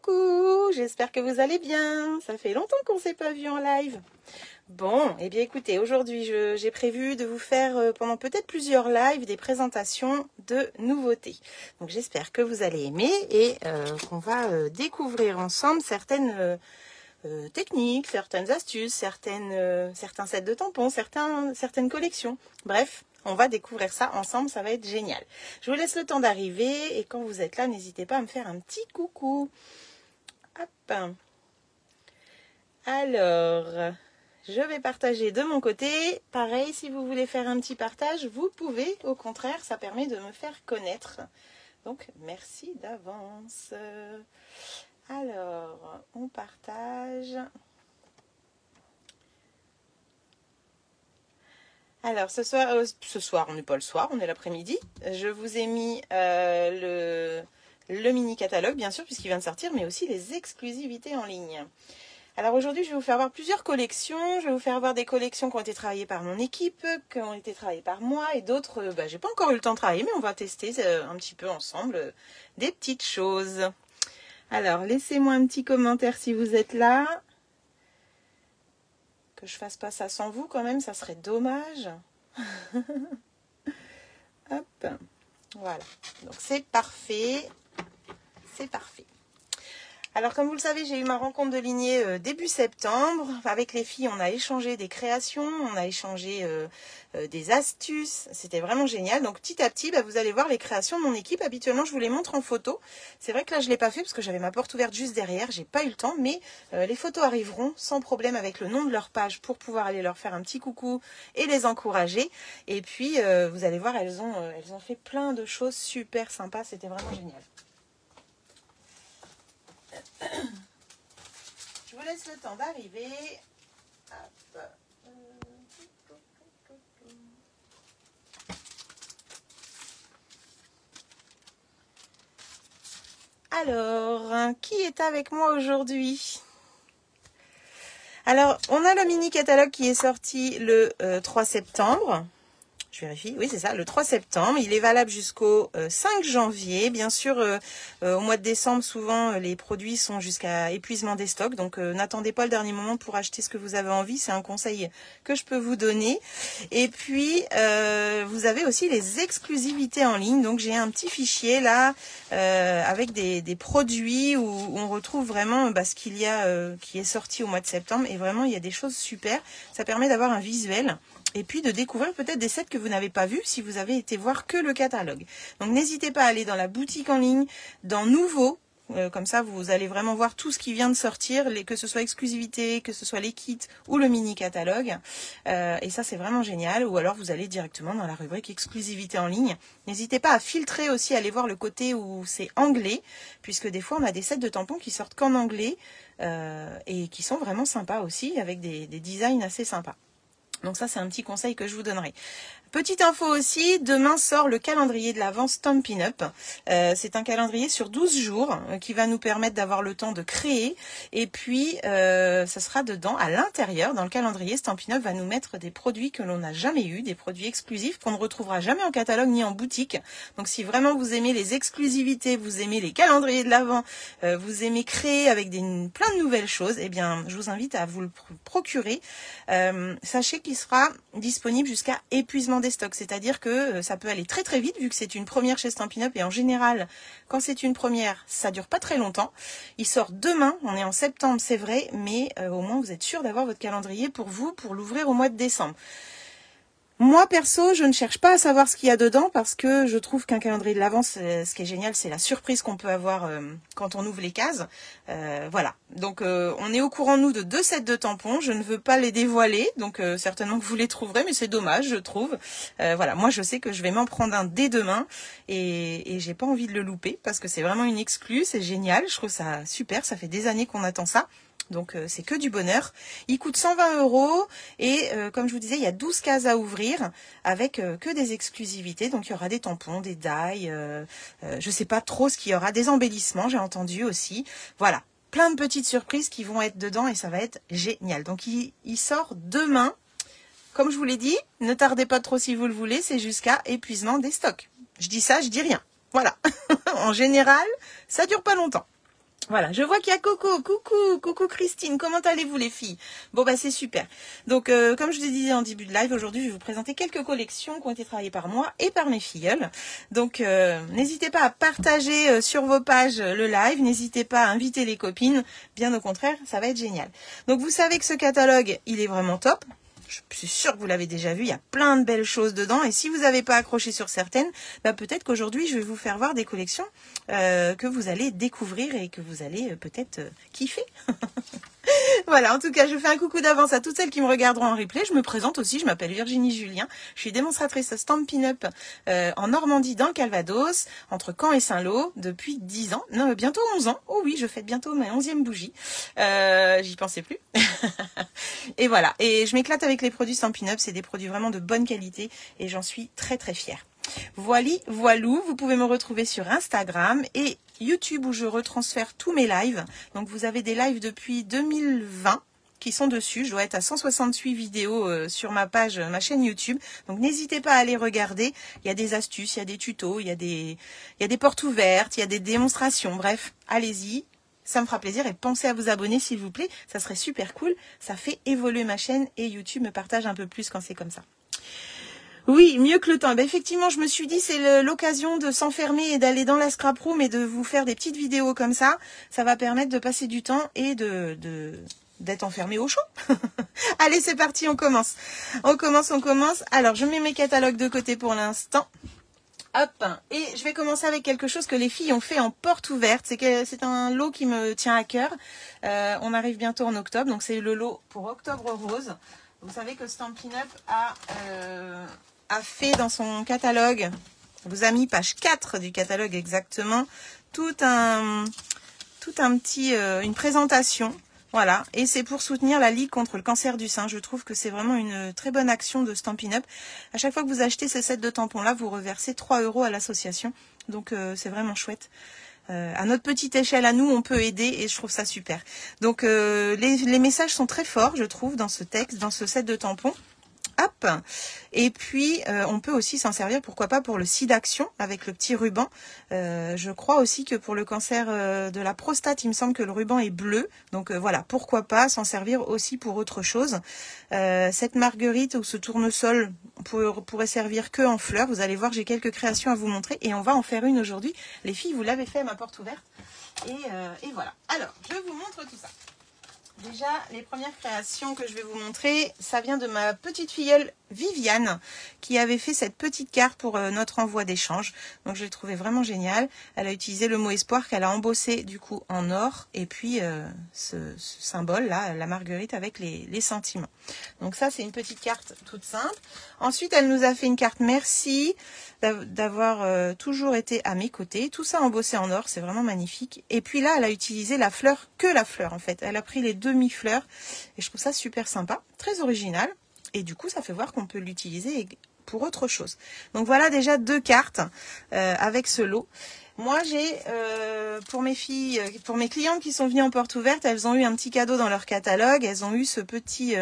Coucou, j'espère que vous allez bien. Ça fait longtemps qu'on ne s'est pas vu en live. Bon, eh bien écoutez, aujourd'hui j'ai prévu de vous faire pendant peut-être plusieurs lives des présentations de nouveautés. Donc j'espère que vous allez aimer et qu'on va découvrir ensemble certaines techniques, certaines astuces, certains sets de tampons, certaines collections. Bref, on va découvrir ça ensemble, ça va être génial. Je vous laisse le temps d'arriver et quand vous êtes là, n'hésitez pas à me faire un petit coucou. Hop. Alors, je vais partager de mon côté. Pareil, si vous voulez faire un petit partage, vous pouvez. Au contraire, ça permet de me faire connaître. Donc, merci d'avance. Alors, on partage. Alors, ce soir, on n'est pas le soir, on est l'après-midi. Je vous ai mis le mini catalogue, bien sûr, puisqu'il vient de sortir, mais aussi les exclusivités en ligne. Alors aujourd'hui, je vais vous faire voir plusieurs collections. Je vais vous faire voir des collections qui ont été travaillées par mon équipe, qui ont été travaillées par moi, et d'autres, j'ai pas encore eu le temps de travailler, mais on va tester un petit peu ensemble des petites choses. Alors, laissez-moi un petit commentaire si vous êtes là. Que je fasse pas ça sans vous quand même, ça serait dommage. Hop, voilà. Donc c'est parfait. C'est parfait. Alors comme vous le savez, j'ai eu ma rencontre de lignée début septembre. Avec les filles, on a échangé des créations, on a échangé des astuces. C'était vraiment génial. Donc petit à petit, vous allez voir les créations de mon équipe. Habituellement, je vous les montre en photo. C'est vrai que là, je ne l'ai pas fait parce que j'avais ma porte ouverte juste derrière. J'ai pas eu le temps, mais les photos arriveront sans problème avec le nom de leur page pour pouvoir aller leur faire un petit coucou et les encourager. Et puis, vous allez voir, elles ont fait plein de choses super sympas. C'était vraiment génial. Je vous laisse le temps d'arriver. Alors, qui est avec moi aujourd'hui? Alors, on a le mini catalogue qui est sorti le 3 septembre. Je vérifie, oui c'est ça, le 3 septembre. Il est valable jusqu'au 5 janvier. Bien sûr, au mois de décembre, souvent, les produits sont jusqu'à épuisement des stocks. Donc, n'attendez pas le dernier moment pour acheter ce que vous avez envie. C'est un conseil que je peux vous donner. Et puis, vous avez aussi les exclusivités en ligne. Donc, j'ai un petit fichier là avec des produits où on retrouve vraiment ce qu'il y a qui est sorti au mois de septembre. Et vraiment, il y a des choses super. Ça permet d'avoir un visuel. Et puis de découvrir peut-être des sets que vous n'avez pas vus si vous avez été voir que le catalogue. Donc n'hésitez pas à aller dans la boutique en ligne, dans Nouveau, comme ça vous allez vraiment voir tout ce qui vient de sortir, que ce soit exclusivité, que ce soit les kits ou le mini catalogue. Et ça c'est vraiment génial. Ou alors vous allez directement dans la rubrique exclusivité en ligne. N'hésitez pas à filtrer aussi, à aller voir le côté où c'est anglais, puisque des fois on a des sets de tampons qui sortent qu'en anglais et qui sont vraiment sympas aussi, avec des designs assez sympas. Donc ça, c'est un petit conseil que je vous donnerai. Petite info aussi, demain sort le calendrier de l'Avent Stampin' Up. C'est un calendrier sur 12 jours qui va nous permettre d'avoir le temps de créer. Et puis, ça sera dedans, à l'intérieur, dans le calendrier, Stampin' Up va nous mettre des produits que l'on n'a jamais eu, des produits exclusifs qu'on ne retrouvera jamais en catalogue ni en boutique. Donc si vraiment vous aimez les exclusivités, vous aimez les calendriers de l'Avent, vous aimez créer avec plein de nouvelles choses, eh bien, je vous invite à vous le procurer. Sachez qu'il sera disponible jusqu'à épuisement des stocks, c'est-à-dire que ça peut aller très très vite vu que c'est une première chez Stampin' Up et en général quand c'est une première ça dure pas très longtemps. Il sort demain, on est en septembre c'est vrai, mais au moins vous êtes sûr d'avoir votre calendrier pour vous pour l'ouvrir au mois de décembre. Moi, perso, je ne cherche pas à savoir ce qu'il y a dedans parce que je trouve qu'un calendrier de l'Avent, ce qui est génial, c'est la surprise qu'on peut avoir quand on ouvre les cases. Voilà. Donc, on est au courant, nous, de 2 sets de tampons. Je ne veux pas les dévoiler, donc certainement que vous les trouverez, mais c'est dommage, je trouve. Voilà. Moi, je sais que je vais m'en prendre un dès demain et j'ai pas envie de le louper parce que c'est vraiment une exclue, c'est génial. Je trouve ça super. Ça fait des années qu'on attend ça. Donc c'est que du bonheur. Il coûte 120 € et comme je vous disais, il y a 12 cases à ouvrir avec que des exclusivités. Donc il y aura des tampons, des die, je sais pas trop ce qu'il y aura, des embellissements, j'ai entendu aussi. Voilà, plein de petites surprises qui vont être dedans et ça va être génial. Donc il sort demain. Comme je vous l'ai dit, ne tardez pas trop si vous le voulez, c'est jusqu'à épuisement des stocks. Je dis ça, je dis rien. Voilà. En général, ça dure pas longtemps. Voilà, je vois qu'il y a Coco. Coucou Christine, comment allez-vous les filles? Bon bah c'est super. Donc comme je vous disais en début de live, aujourd'hui je vais vous présenter quelques collections qui ont été travaillées par moi et par mes filleules. Donc n'hésitez pas à partager sur vos pages le live, n'hésitez pas à inviter les copines, bien au contraire, ça va être génial. Donc vous savez que ce catalogue, il est vraiment top. Je suis sûre que vous l'avez déjà vu, il y a plein de belles choses dedans. Et si vous n'avez pas accroché sur certaines, bah peut-être qu'aujourd'hui, je vais vous faire voir des collections que vous allez découvrir et que vous allez peut-être kiffer. Voilà, en tout cas, je fais un coucou d'avance à toutes celles qui me regarderont en replay. Je me présente aussi, je m'appelle Virginie Julien. Je suis démonstratrice Stampin' Up en Normandie, dans le Calvados, entre Caen et Saint-Lô, depuis 10 ans. Non, bientôt 11 ans. Oh oui, je fête bientôt ma 11e bougie. J'y pensais plus. Et voilà, et je m'éclate avec les produits Stampin' Up. C'est des produits vraiment de bonne qualité et j'en suis très très fière. Voilou, vous pouvez me retrouver sur Instagram et YouTube où je retransfère tous mes lives. Donc vous avez des lives depuis 2020 qui sont dessus. Je dois être à 168 vidéos sur ma page, ma chaîne YouTube. Donc n'hésitez pas à aller regarder. Il y a des astuces, il y a des tutos, il y a des portes ouvertes, il y a des démonstrations. Bref, allez-y. Ça me fera plaisir et pensez à vous abonner s'il vous plaît. Ça serait super cool. Ça fait évoluer ma chaîne et YouTube me partage un peu plus quand c'est comme ça. Oui, mieux que le temps. Ben effectivement, je me suis dit, c'est l'occasion de s'enfermer et d'aller dans la scrap room et de vous faire des petites vidéos comme ça. Ça va permettre de passer du temps et d'être enfermé au chaud. Allez, c'est parti, on commence. On commence. Alors, je mets mes catalogues de côté pour l'instant. Hop, et je vais commencer avec quelque chose que les filles ont fait en porte ouverte. C'est un lot qui me tient à cœur. On arrive bientôt en octobre, donc c'est le lot pour Octobre Rose. Vous savez que Stampin' Up a fait dans son catalogue, vous a mis page 4 du catalogue exactement, une présentation. Voilà, et c'est pour soutenir la Ligue contre le cancer du sein. Je trouve que c'est vraiment une très bonne action de Stampin' Up. À chaque fois que vous achetez ce set de tampons-là, vous reversez 3 € à l'association. Donc c'est vraiment chouette. À notre petite échelle, à nous, on peut aider et je trouve ça super. Donc les messages sont très forts, je trouve, dans ce texte, dans ce set de tampons. Hop. Et puis on peut aussi s'en servir, pourquoi pas, pour le SIDAction avec le petit ruban. Je crois aussi que pour le cancer de la prostate, il me semble que le ruban est bleu. Donc voilà, pourquoi pas s'en servir aussi pour autre chose. Cette marguerite ou ce tournesol pourrait servir que en fleurs. Vous allez voir, j'ai quelques créations à vous montrer et on va en faire une aujourd'hui. Les filles, vous l'avez fait à ma porte ouverte. Et voilà. Alors, je vous montre tout ça. Déjà, les premières créations que je vais vous montrer, ça vient de ma petite filleule Viviane, qui avait fait cette petite carte pour notre envoi d'échange. Donc, je l'ai trouvé vraiment génial. Elle a utilisé le mot espoir qu'elle a embossé du coup en or. Et puis, ce symbole-là, la marguerite avec les sentiments. Donc ça, c'est une petite carte toute simple. Ensuite, elle nous a fait une carte merci d'avoir toujours été à mes côtés. Tout ça embossé en or, c'est vraiment magnifique. Et puis là, elle a utilisé la fleur, que la fleur en fait. Elle a pris les demi-fleurs et je trouve ça super sympa, très original. Et du coup, ça fait voir qu'on peut l'utiliser pour autre chose. Donc voilà déjà 2 cartes avec ce lot. Moi, j'ai, pour mes filles, pour mes clientes qui sont venues en porte ouverte, elles ont eu un petit cadeau dans leur catalogue. Elles ont eu ce petit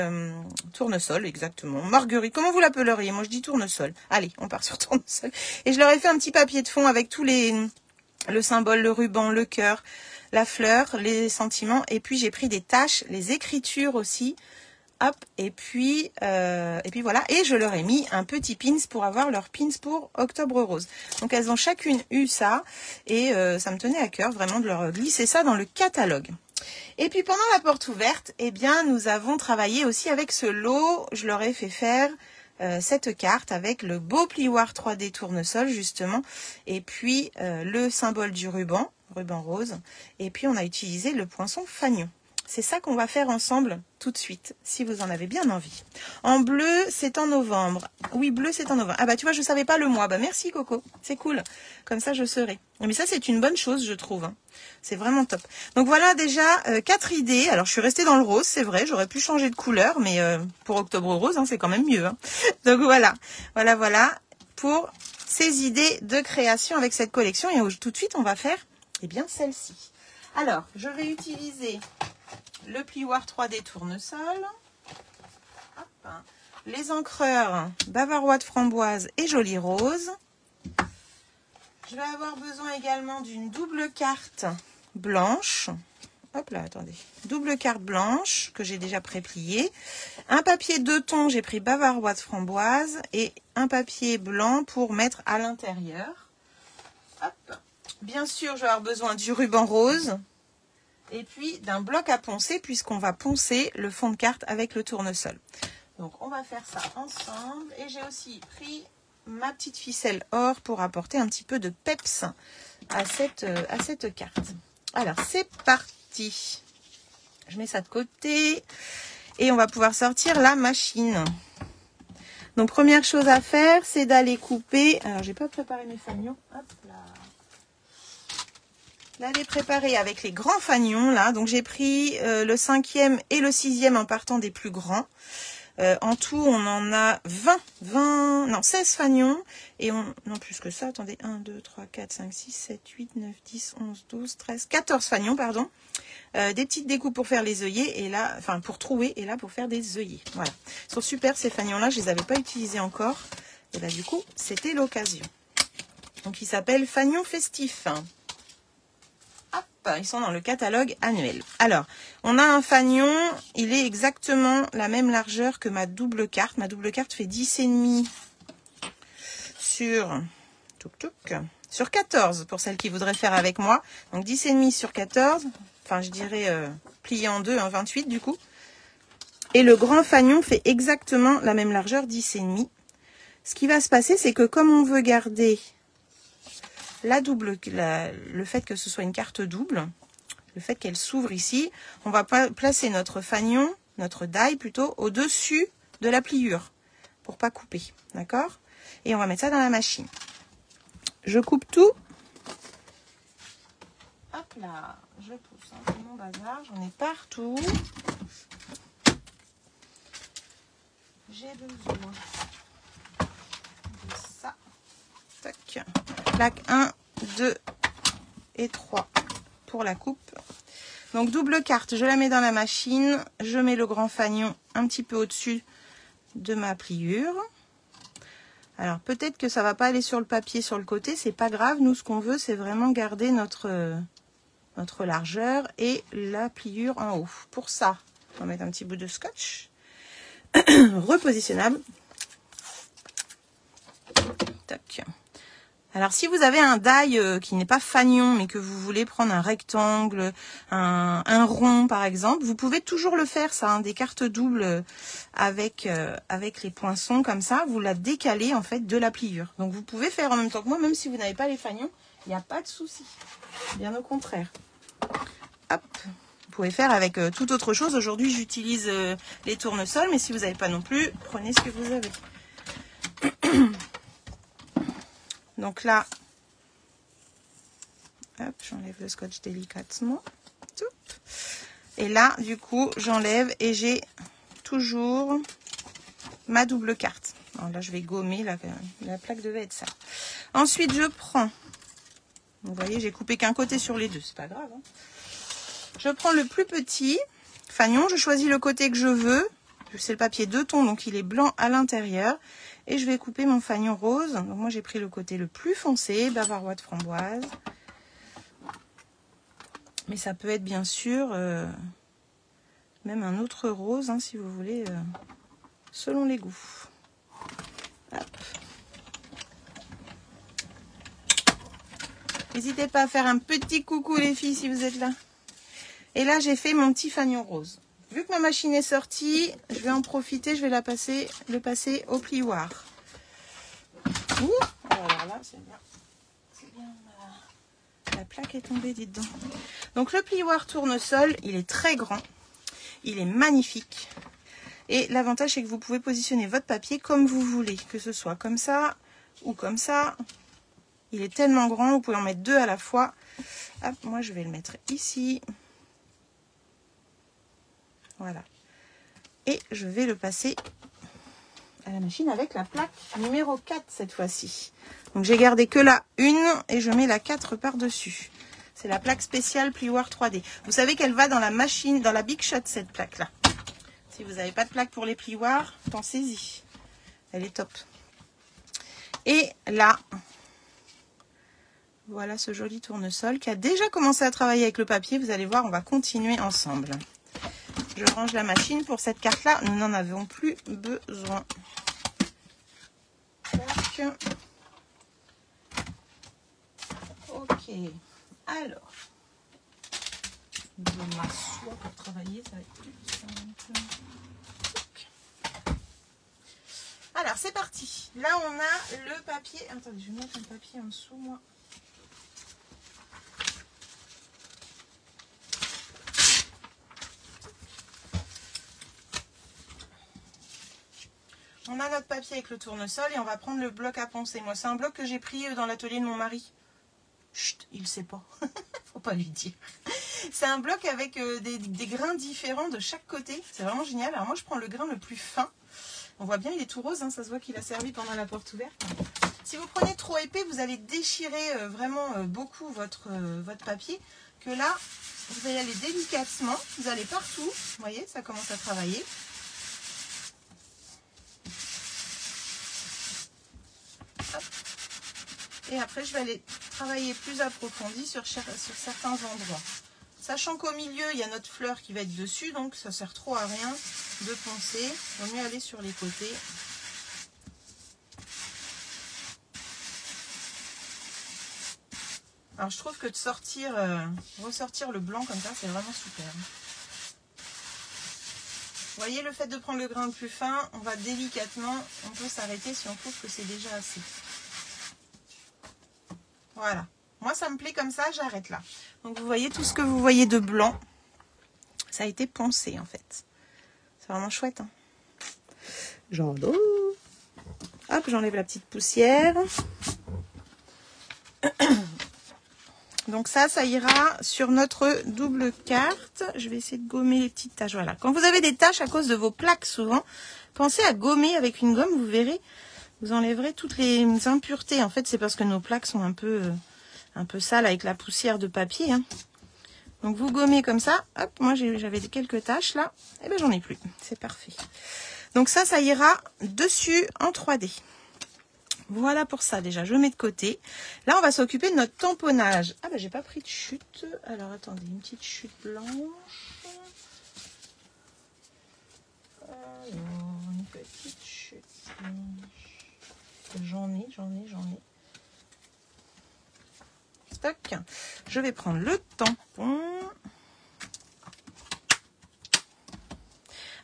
tournesol, exactement. Marguerite, comment vous l'appelleriez? Moi, je dis tournesol. Allez, on part sur tournesol. Et je leur ai fait un petit papier de fond avec tous le symbole, le ruban, le cœur, la fleur, les sentiments. Et puis, j'ai pris des taches, les écritures aussi. Hop, et puis voilà, et je leur ai mis un petit pins pour avoir leur pins pour Octobre Rose. Donc elles ont chacune eu ça, et ça me tenait à cœur vraiment de leur glisser ça dans le catalogue. Et puis pendant la porte ouverte, eh bien nous avons travaillé aussi avec ce lot. Je leur ai fait faire cette carte avec le beau plioir 3D tournesol justement, et puis le symbole du ruban rose, et puis on a utilisé le poinçon fanion. C'est ça qu'on va faire ensemble tout de suite, si vous en avez bien envie. En bleu, c'est en novembre. Oui, bleu, c'est en novembre. Ah bah tu vois, je ne savais pas le mois. Bah merci Coco, c'est cool. Comme ça, je saurai. Mais ça, c'est une bonne chose, je trouve. Hein. C'est vraiment top. Donc voilà déjà 4 idées. Alors, je suis restée dans le rose, c'est vrai. J'aurais pu changer de couleur, mais pour Octobre Rose, hein, c'est quand même mieux. Hein. Donc voilà, voilà pour ces idées de création avec cette collection. Et tout de suite, on va faire celle-ci. Alors, je vais utiliser le plioir 3D tournesol, hop, les encreurs bavarois de framboise et joli rose. Je vais avoir besoin également d'une double carte blanche. Hop là, attendez. Double carte blanche que j'ai déjà prépliée. Un papier 2 tons, j'ai pris bavaroise framboise. Et un papier blanc pour mettre à l'intérieur. Hop. Bien sûr, je vais avoir besoin du ruban rose. Et puis d'un bloc à poncer puisqu'on va poncer le fond de carte avec le tournesol. Donc on va faire ça ensemble. Et j'ai aussi pris ma petite ficelle or pour apporter un petit peu de peps à cette carte. Alors c'est parti. Je mets ça de côté et on va pouvoir sortir la machine. Donc première chose à faire, c'est d'aller couper. Alors j'ai pas préparé mes fanions. Hop là. D'aller préparer avec les grands fanions là. Donc j'ai pris le 5e et le 6e en partant des plus grands. En tout, on en a 16 fanions. Et non plus que ça, attendez, 1, 2, 3, 4, 5, 6, 7, 8, 9, 10, 11, 12, 13, 14 fanions, pardon. Des petites découpes pour faire les œillets, et là, enfin pour trouer, et là pour faire des œillets. Voilà. Ils sont super ces fanions-là, je les avais pas utilisés encore. Et là du coup, c'était l'occasion. Donc ils s'appellent fanions festifs. Hop, ils sont dans le catalogue annuel. Alors, on a un fanion, il est exactement la même largeur que ma double carte. Ma double carte fait 10,5 sur 14 pour celles qui voudraient faire avec moi. Donc 10,5 sur 14, enfin je dirais plié en deux, 28 du coup. Et le grand fanion fait exactement la même largeur, 10,5. Ce qui va se passer, c'est que comme on veut garder le fait que ce soit une carte double, le fait qu'elle s'ouvre ici, on va placer notre fanion, notre die plutôt, au-dessus de la pliure pour pas couper, d'accord? Et on va mettre ça dans la machine. Je coupe tout. Hop là, je pousse un peu mon bazar, j'en ai partout. J'ai besoin de ça. Tac. Plaque 1, 2 et 3 pour la coupe. Donc double carte, je la mets dans la machine. Je mets le grand fanion un petit peu au-dessus de ma pliure. Alors peut-être que ça va pas aller sur le papier sur le côté, c'est pas grave. Nous ce qu'on veut c'est vraiment garder notre largeur et la pliure en haut. Pour ça, on va mettre un petit bout de scotch repositionnable. Tac. Alors si vous avez un die qui n'est pas fanion mais que vous voulez prendre un rectangle, un rond par exemple, vous pouvez toujours le faire ça, hein, des cartes doubles avec les poinçons comme ça, vous la décalez en fait de la pliure. Donc vous pouvez faire en même temps que moi, même si vous n'avez pas les fanions, il n'y a pas de souci, bien au contraire. Hop. Vous pouvez faire avec toute autre chose. Aujourd'hui j'utilise les tournesols, mais si vous n'avez pas non plus, prenez ce que vous avez. Donc là, hop, j'enlève le scotch délicatement. Et là, du coup, j'enlève et j'ai toujours ma double carte. Alors là, je vais gommer, la plaque devait être ça. Ensuite, je prends, vous voyez, j'ai coupé qu'un côté sur les deux, c'est pas grave. Hein. Je prends le plus petit fanion, je choisis le côté que je veux. C'est le papier 2 tons, donc il est blanc à l'intérieur. Et je vais couper mon fanion rose. Donc moi j'ai pris le côté le plus foncé, bavarois de framboise. Mais ça peut être bien sûr même un autre rose, hein, si vous voulez, selon les goûts. N'hésitez pas à faire un petit coucou les filles si vous êtes là. Et là j'ai fait mon petit fanion rose. Vu que ma machine est sortie, je vais en profiter, je vais le passer au plioir. Ouh, alors là, c'est bien, la plaque est tombée, dites donc. Donc le plioir tournesol, il est très grand, il est magnifique. Et l'avantage, c'est que vous pouvez positionner votre papier comme vous voulez, que ce soit comme ça ou comme ça. Il est tellement grand, vous pouvez en mettre deux à la fois. Hop, moi je vais le mettre ici. Voilà. Et je vais le passer à la machine avec la plaque numéro 4 cette fois-ci. Donc j'ai gardé que la 1 et je mets la 4 par-dessus. C'est la plaque spéciale plioir 3D. Vous savez qu'elle va dans la machine, dans la Big Shot cette plaque-là. Si vous n'avez pas de plaque pour les plioirs, pensez-y. Elle est top. Et là, Voilà ce joli tournesol qui a déjà commencé à travailler avec le papier. Vous allez voir, on va continuer ensemble. Je range la machine pour cette carte-là. Nous n'en avons plus besoin. Tac. Ok. Alors, je m'assois pour travailler, ça va être plus simple. Alors, c'est parti. Là, on a le papier. Attendez, je vais mettre un papier en dessous, moi. On a notre papier avec le tournesol et on va prendre le bloc à poncer. Moi, c'est un bloc que j'ai pris dans l'atelier de mon mari. Chut, il ne sait pas. Faut pas lui dire. C'est un bloc avec des grains différents de chaque côté. C'est vraiment génial. Alors moi, je prends le grain le plus fin. On voit bien, il est tout rose. Hein, ça se voit qu'il a servi pendant la porte ouverte. Si vous prenez trop épais, vous allez déchirer vraiment beaucoup votre papier. Que là, vous allez aller délicatement. Vous allez partout. Vous voyez, ça commence à travailler. Hop. Et après, je vais aller travailler plus approfondi sur certains endroits. Sachant qu'au milieu, il y a notre fleur qui va être dessus, donc ça sert trop à rien de poncer. Il vaut mieux aller sur les côtés. Alors, je trouve que de ressortir le blanc comme ça, c'est vraiment super. Vous voyez, le fait de prendre le grain le plus fin, on va délicatement, on peut s'arrêter si on trouve que c'est déjà assez. Voilà. Moi, ça me plaît comme ça, j'arrête là. Donc, vous voyez, tout ce que vous voyez de blanc, ça a été poncé, en fait. C'est vraiment chouette. Hein. J'enlève. Hop, j'enlève la petite poussière. Donc ça ira sur notre double carte. Je vais essayer de gommer les petites taches. Voilà. Quand vous avez des taches à cause de vos plaques, souvent, pensez à gommer avec une gomme. Vous verrez, vous enlèverez toutes les impuretés. En fait, c'est parce que nos plaques sont un peu sales avec la poussière de papier. Hein. Donc vous gommez comme ça. Hop, moi j'avais quelques taches là. Et ben j'en ai plus. C'est parfait. Donc ça ira dessus en 3D. Voilà pour ça déjà, je mets de côté. Là, on va s'occuper de notre tamponnage. Ah bah j'ai pas pris de chute. Alors attendez, une petite chute blanche. Alors, une petite chute blanche. J'en ai. Stock. Je vais prendre le tampon.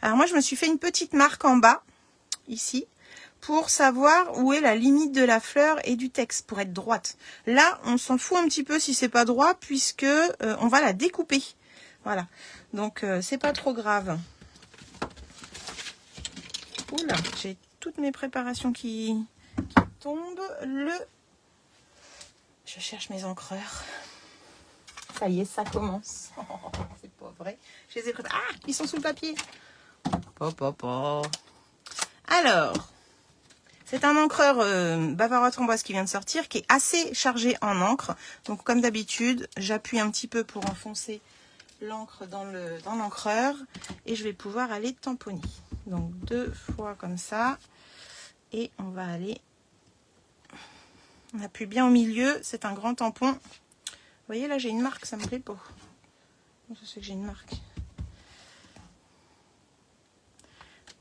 Alors moi, je me suis fait une petite marque en bas, ici, pour savoir où est la limite de la fleur et du texte, pour être droite. Là, on s'en fout un petit peu si c'est pas droit, puisque on va la découper. Voilà. Donc, c'est pas trop grave. Oula, j'ai toutes mes préparations qui tombent. Je cherche mes encreurs. Ça y est, ça commence. Oh, c'est pas vrai. Je les ai préparés. Ah, ils sont sous le papier. Alors, c'est un encreur Bavarois Framboise qui vient de sortir, qui est assez chargé en encre. Donc, comme d'habitude, j'appuie un petit peu pour enfoncer l'encre dans l'encreur. Et je vais pouvoir aller tamponner. Donc, 2 fois comme ça. Et on va aller... On appuie bien au milieu. C'est un grand tampon. Vous voyez, là, j'ai une marque. Ça me plaît pas. Je sais que j'ai une marque.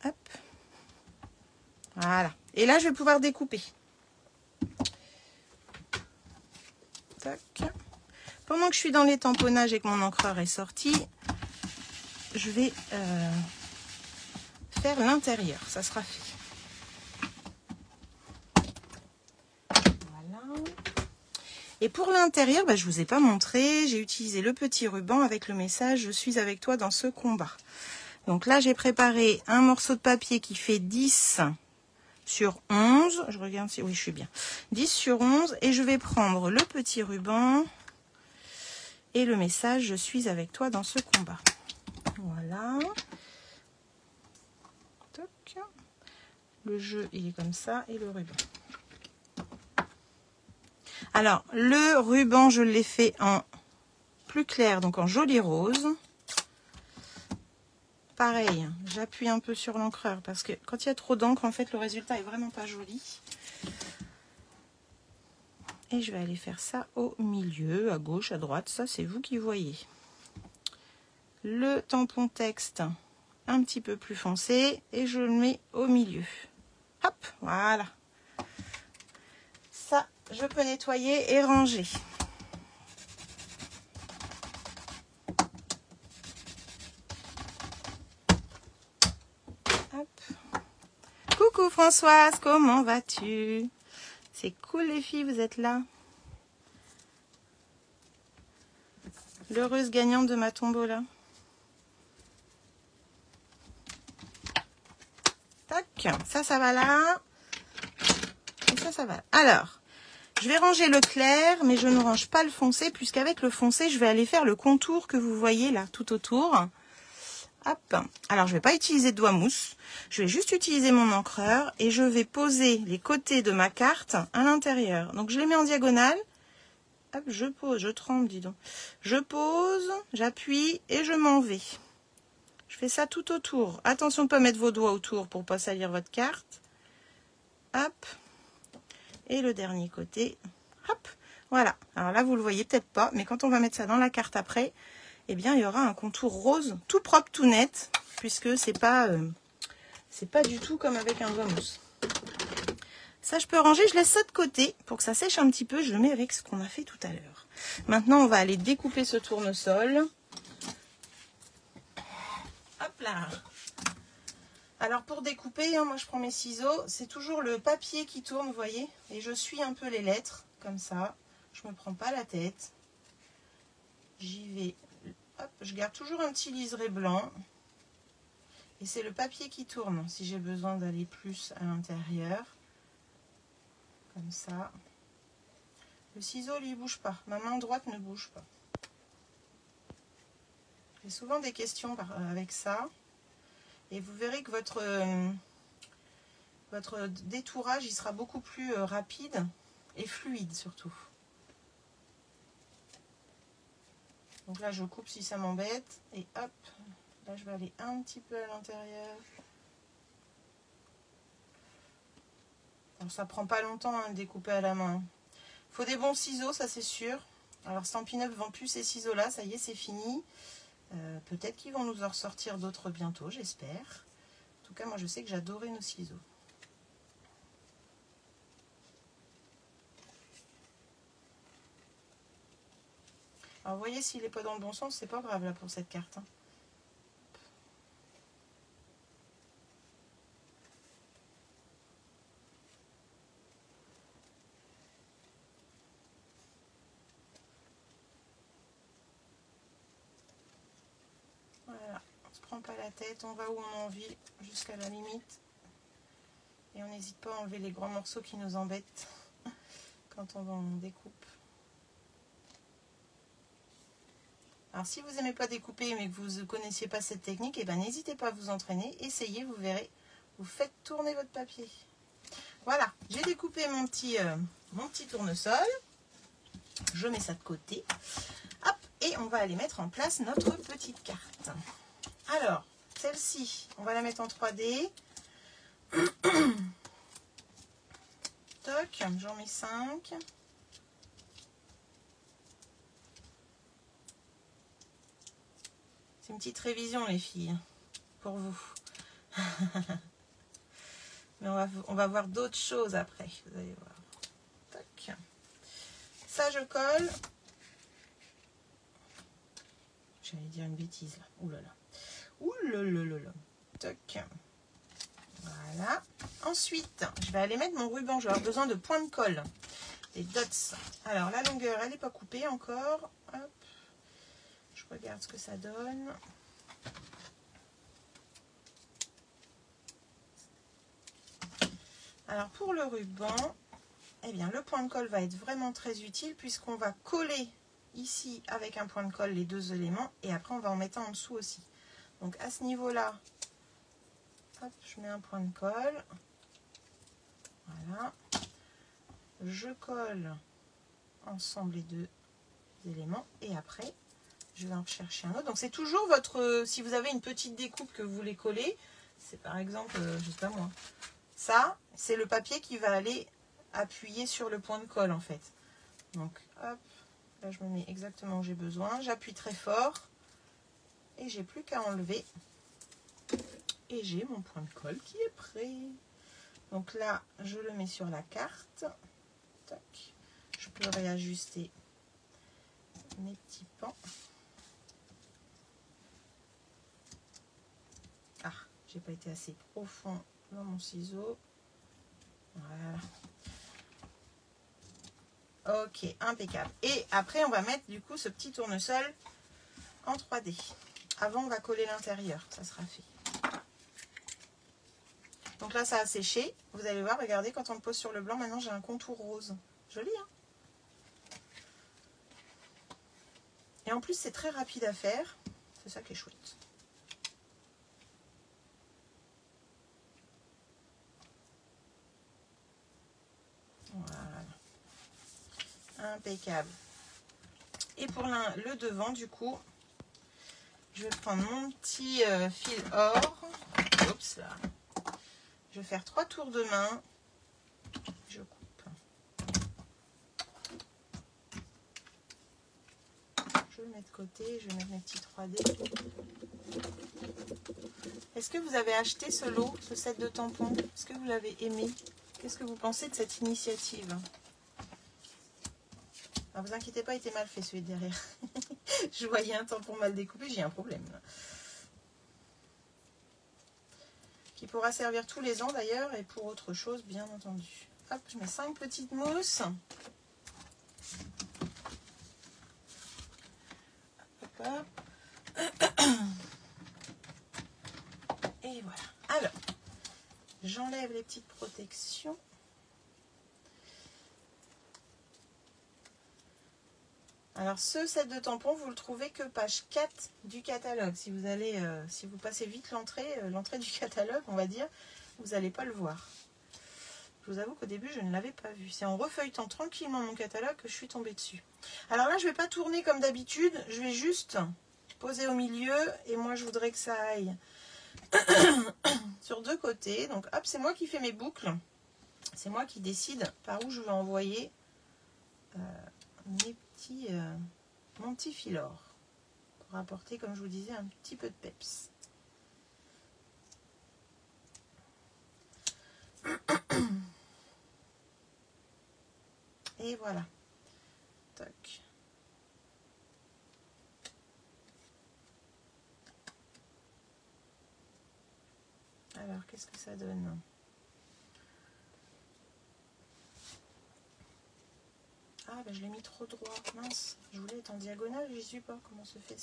Hop. Voilà. Et là, je vais pouvoir découper. Tac. Pendant que je suis dans les tamponnages et que mon encreur est sorti, je vais faire l'intérieur. Ça sera fait. Voilà. Et pour l'intérieur, je ne vous ai pas montré. J'ai utilisé le petit ruban avec le message « Je suis avec toi dans ce combat ». Donc là, j'ai préparé un morceau de papier qui fait 10 sur 11. Je regarde si... Oui, je suis bien. 10 sur 11. Et je vais prendre le petit ruban et le message « Je suis avec toi dans ce combat ». Voilà. Toc. Le jeu, il est comme ça. Et le ruban. Alors, le ruban, je l'ai fait en plus clair, donc en joli rose. Pareil, j'appuie un peu sur l'encreur parce que quand il y a trop d'encre, en fait, le résultat est vraiment pas joli. Et je vais aller faire ça au milieu, à gauche, à droite, ça c'est vous qui voyez. Le tampon texte un petit peu plus foncé et je le mets au milieu. Hop, voilà. Ça, je peux nettoyer et ranger. Hop. Coucou Françoise, comment vas-tu? C'est cool les filles, vous êtes là. L'heureuse gagnante de ma tombola. Tac, ça va là. Et ça va là. Alors, je vais ranger le clair, mais je ne range pas le foncé, puisqu'avec le foncé, je vais aller faire le contour que vous voyez là, tout autour. Hop. Alors, je ne vais pas utiliser de doigt mousse. Je vais juste utiliser mon encreur et je vais poser les côtés de ma carte à l'intérieur. Donc, je les mets en diagonale. Hop, je pose, je tremble, dis donc. Je pose, j'appuie et je m'en vais. Je fais ça tout autour. Attention de ne pas mettre vos doigts autour pour ne pas salir votre carte. Hop. Et le dernier côté. Hop. Voilà. Alors là, vous le voyez peut-être pas, mais quand on va mettre ça dans la carte après, eh bien, il y aura un contour rose, tout propre, tout net, puisque c'est pas du tout comme avec un doigt mousse. Ça, je peux ranger. Je laisse ça de côté pour que ça sèche un petit peu. Je le mets avec ce qu'on a fait tout à l'heure. Maintenant, on va aller découper ce tournesol. Hop là. Alors pour découper, hein, moi je prends mes ciseaux, c'est toujours le papier qui tourne, vous voyez, et je suis un peu les lettres, comme ça, je me prends pas la tête. J'y vais, hop, je garde toujours un petit liseré blanc, et c'est le papier qui tourne, si j'ai besoin d'aller plus à l'intérieur, comme ça. Le ciseau, lui, il bouge pas, ma main droite ne bouge pas. J'ai souvent des questions avec ça. Et vous verrez que votre détourage il sera beaucoup plus rapide et fluide surtout. Donc là je coupe si ça m'embête et hop, là je vais aller un petit peu à l'intérieur. Alors ça prend pas longtemps hein, de découper à la main. Il faut des bons ciseaux, ça c'est sûr. Alors Stampin' Up vend plus ces ciseaux là, ça y est c'est fini. Peut-être qu'ils vont nous en ressortir d'autres bientôt, j'espère. En tout cas, moi, je sais que j'adorais nos ciseaux. Alors, vous voyez, s'il n'est pas dans le bon sens, c'est pas grave, là, pour cette carte. Hein. Voilà, on se prend pas la tête, on va où on a envie, jusqu'à la limite. Et on n'hésite pas à enlever les grands morceaux qui nous embêtent quand on découpe. Alors si vous n'aimez pas découper mais que vous ne connaissiez pas cette technique, eh ben, n'hésitez pas à vous entraîner, essayez, vous verrez, vous faites tourner votre papier. Voilà, j'ai découpé mon petit tournesol, je mets ça de côté, hop, et on va aller mettre en place notre petite carte. Alors, celle-ci, on va la mettre en 3D. Toc, j'en mets 5. C'est une petite révision les filles, pour vous. Mais on va voir d'autres choses après, vous allez voir. Toc. Ça je colle. J'allais dire une bêtise là. Ouh là là. Ouh là là là là. Toc. Voilà. Ensuite, je vais aller mettre mon ruban. Je vais avoir besoin de points de colle. Des dots. Alors la longueur, elle n'est pas coupée encore. Hop. Je regarde ce que ça donne. Alors pour le ruban, eh bien le point de colle va être vraiment très utile puisqu'on va coller ici avec un point de colle les deux éléments et après on va en mettre un en dessous aussi. Donc à ce niveau-là, hop, je mets un point de colle. Voilà. Je colle ensemble les deux éléments et après je vais en chercher un autre. Donc c'est toujours votre, si vous avez une petite découpe que vous voulez coller, c'est par exemple, je sais pas moi, ça c'est le papier qui va aller appuyer sur le point de colle en fait. Donc hop, là je me mets exactement où j'ai besoin. J'appuie très fort et j'ai plus qu'à enlever. Et j'ai mon point de colle qui est prêt. Donc là, je le mets sur la carte. Tac. Je peux réajuster mes petits pans. Ah, j'ai pas été assez profond dans mon ciseau. Voilà. Ok, impeccable. Et après, on va mettre du coup ce petit tournesol en 3D. Avant, on va coller l'intérieur. Ça sera fait. Donc là, ça a séché. Vous allez voir, regardez, quand on le pose sur le blanc, maintenant j'ai un contour rose. Joli, hein? Et en plus, c'est très rapide à faire. C'est ça qui est chouette. Voilà. Impeccable. Et pour le devant, du coup, je vais prendre mon petit fil or. Oups là. Je vais faire 3 tours de main. Je coupe. Je le mets de côté. Je vais mettre mes petits 3D. Est-ce que vous avez acheté ce lot, ce set de tampons? Est-ce que vous l'avez aimé? Qu'est-ce que vous pensez de cette initiative? Alors, vous inquiétez pas, il était mal fait celui de derrière. Je voyais un tampon mal découpé, j'ai un problème. Qui pourra servir tous les ans d'ailleurs et pour autre chose, bien entendu. Hop, je mets 5 petites mousses. Hop, hop. Et voilà. Alors, j'enlève les petites protections. Alors, ce set de tampons, vous le trouvez que page 4 du catalogue. Si vous allez, si vous passez vite l'entrée du catalogue, on va dire, vous n'allez pas le voir. Je vous avoue qu'au début, je ne l'avais pas vu. C'est en refeuilletant tranquillement mon catalogue que je suis tombée dessus. Alors là, je ne vais pas tourner comme d'habitude. Je vais juste poser au milieu. Et moi, je voudrais que ça aille sur 2 côtés. Donc, hop, c'est moi qui fais mes boucles. C'est moi qui décide par où je veux envoyer mon petit fil or. Pour apporter, comme je vous disais, un petit peu de peps. Et voilà. Toc. Alors, qu'est-ce que ça donne? Ah, ben je l'ai mis trop droit. Mince, je voulais être en diagonale, j'y suis pas. Comment se fait?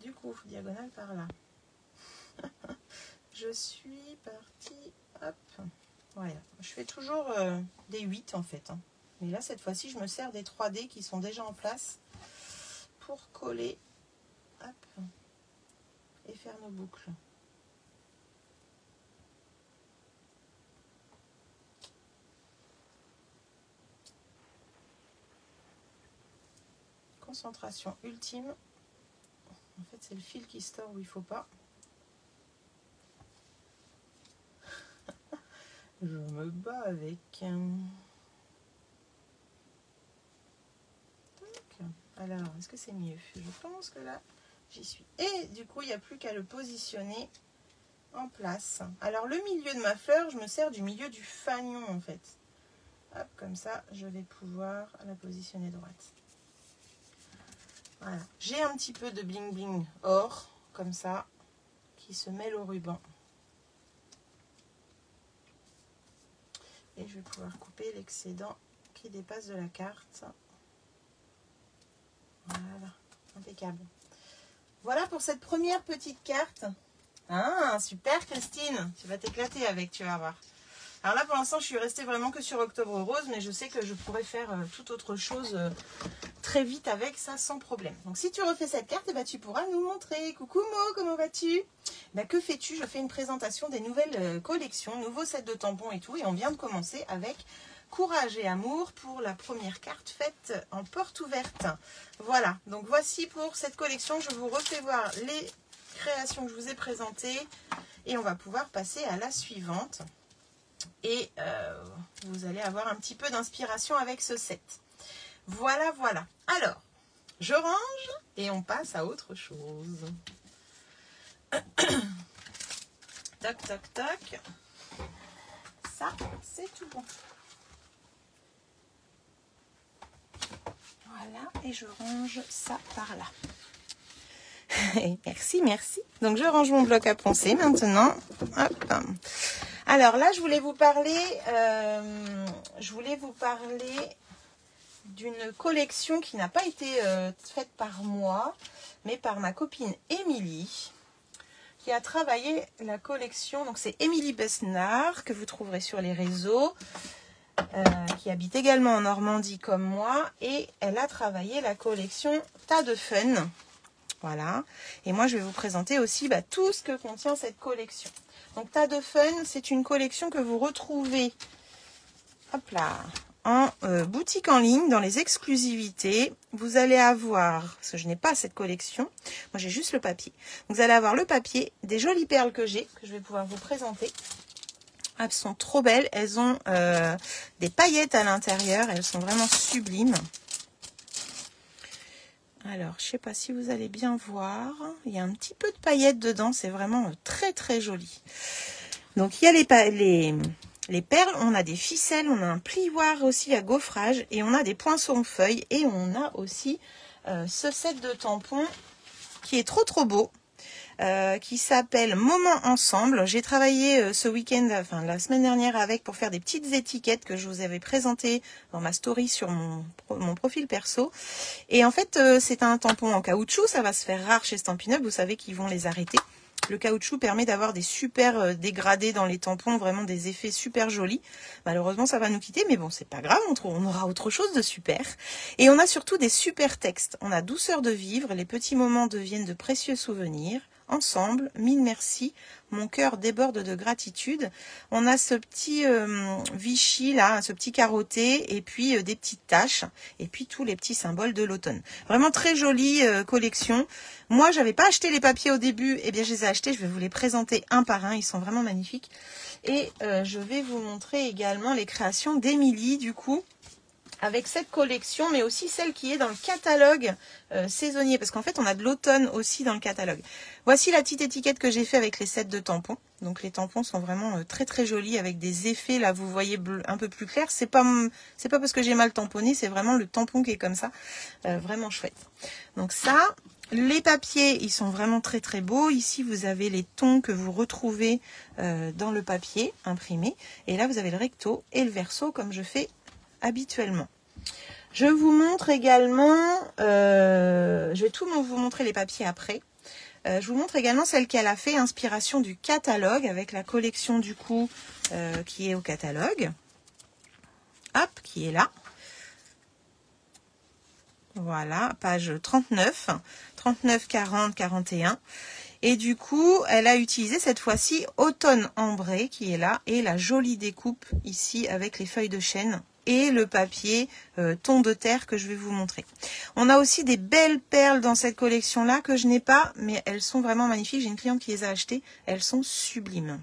Du coup, diagonale par là. Je suis partie. Hop. Voilà. Je fais toujours des 8 en fait. Hein. Mais là, cette fois-ci, je me sers des 3D qui sont déjà en place pour coller. Hop. Et faire nos boucles. Concentration ultime. En fait, c'est le fil qui se tord où il ne faut pas. Je me bats avec. Alors, est-ce que c'est mieux? Je pense que là, j'y suis. Et du coup, il n'y a plus qu'à le positionner en place. Alors, le milieu de ma fleur, je me sers du milieu du fanion, en fait. Hop, comme ça, je vais pouvoir la positionner droite. Voilà. J'ai un petit peu de bling bling or, comme ça, qui se mêle au ruban. Et je vais pouvoir couper l'excédent qui dépasse de la carte. Voilà, impeccable. Voilà pour cette première petite carte. Ah, super Christine, tu vas t'éclater avec, tu vas voir. Alors là, pour l'instant, je suis restée vraiment que sur Octobre Rose, mais je sais que je pourrais faire toute autre chose très vite avec ça, sans problème. Donc si tu refais cette carte, bah, tu pourras nous montrer. Coucou Mo, comment vas-tu? Bah, que fais-tu? Je fais une présentation des nouvelles collections, nouveaux sets de tampons et tout, et on vient de commencer avec Courage et Amour pour la première carte faite en porte ouverte. Voilà, donc voici pour cette collection. Je vous refais voir les créations que je vous ai présentées et on va pouvoir passer à la suivante. Et vous allez avoir un petit peu d'inspiration avec ce set. Voilà, voilà. Alors, je range et on passe à autre chose. Toc, toc, toc. Ça, c'est tout bon. Voilà, et je range ça par là. Merci, merci. Donc, je range mon bloc à poncer maintenant. Hop. Alors là, je voulais vous parler d'une collection qui n'a pas été faite par moi, mais par ma copine Émilie, qui a travaillé la collection. Donc, c'est Émilie Besnard, que vous trouverez sur les réseaux. Qui habite également en Normandie comme moi, et elle a travaillé la collection Tas de Fun. Voilà. Et moi, je vais vous présenter aussi tout ce que contient cette collection. Donc, Tas de Fun, c'est une collection que vous retrouvez hop là, en boutique en ligne, dans les exclusivités. Vous allez avoir, parce que je n'ai pas cette collection, moi j'ai juste le papier. Vous allez avoir le papier, des jolies perles que j'ai, que je vais pouvoir vous présenter. Elles sont trop belles. Elles ont des paillettes à l'intérieur. Elles sont vraiment sublimes. Alors, je ne sais pas si vous allez bien voir. Il y a un petit peu de paillettes dedans. C'est vraiment très, très joli. Donc, il y a les perles. On a des ficelles. On a un plioir aussi à gaufrage. Et on a des poinçons feuilles. Et on a aussi ce set de tampons qui est trop, trop beau. Qui s'appelle Moment Ensemble. J'ai travaillé ce week-end, enfin la semaine dernière avec, pour faire des petites étiquettes que je vous avais présentées dans ma story sur mon profil perso. Et en fait, c'est un tampon en caoutchouc. Ça va se faire rare chez Stampin' Up. Vous savez qu'ils vont les arrêter. Le caoutchouc permet d'avoir des super dégradés dans les tampons, vraiment des effets super jolis. Malheureusement, ça va nous quitter, mais bon, c'est pas grave, on aura autre chose de super. Et on a surtout des super textes. On a Douceur de vivre, les petits moments deviennent de précieux souvenirs. Ensemble, mille merci, mon cœur déborde de gratitude. On a ce petit Vichy là, ce petit carotté, et puis des petites taches, et puis tous les petits symboles de l'automne. Vraiment très jolie collection. Moi, j'avais pas acheté les papiers au début, et bien je les ai achetés. Je vais vous les présenter un par un. Ils sont vraiment magnifiques. Et je vais vous montrer également les créations d'Émilie du coup, avec cette collection, mais aussi celle qui est dans le catalogue saisonnier, parce qu'en fait on a de l'automne aussi dans le catalogue. Voici la petite étiquette que j'ai fait avec les sets de tampons. Donc les tampons sont vraiment très très jolis, avec des effets là, vous voyez un peu plus clair. C'est pas parce que j'ai mal tamponné, c'est vraiment le tampon qui est comme ça, vraiment chouette. Donc ça, les papiers, ils sont vraiment très très beaux. Ici vous avez les tons que vous retrouvez dans le papier imprimé, et là vous avez le recto et le verso comme je fais habituellement. Je vous montre également, je vais vous montrer les papiers après. Je vous montre également celle qu'elle a fait, inspiration du catalogue, avec la collection du coup qui est au catalogue. Hop, qui est là. Voilà, page 39, 39, 40, 41. Et du coup, elle a utilisé cette fois-ci Automne ambré qui est là, et la jolie découpe ici avec les feuilles de chêne et le papier ton de terre que je vais vous montrer. On a aussi des belles perles dans cette collection-là que je n'ai pas, mais elles sont vraiment magnifiques. J'ai une cliente qui les a achetées. Elles sont sublimes.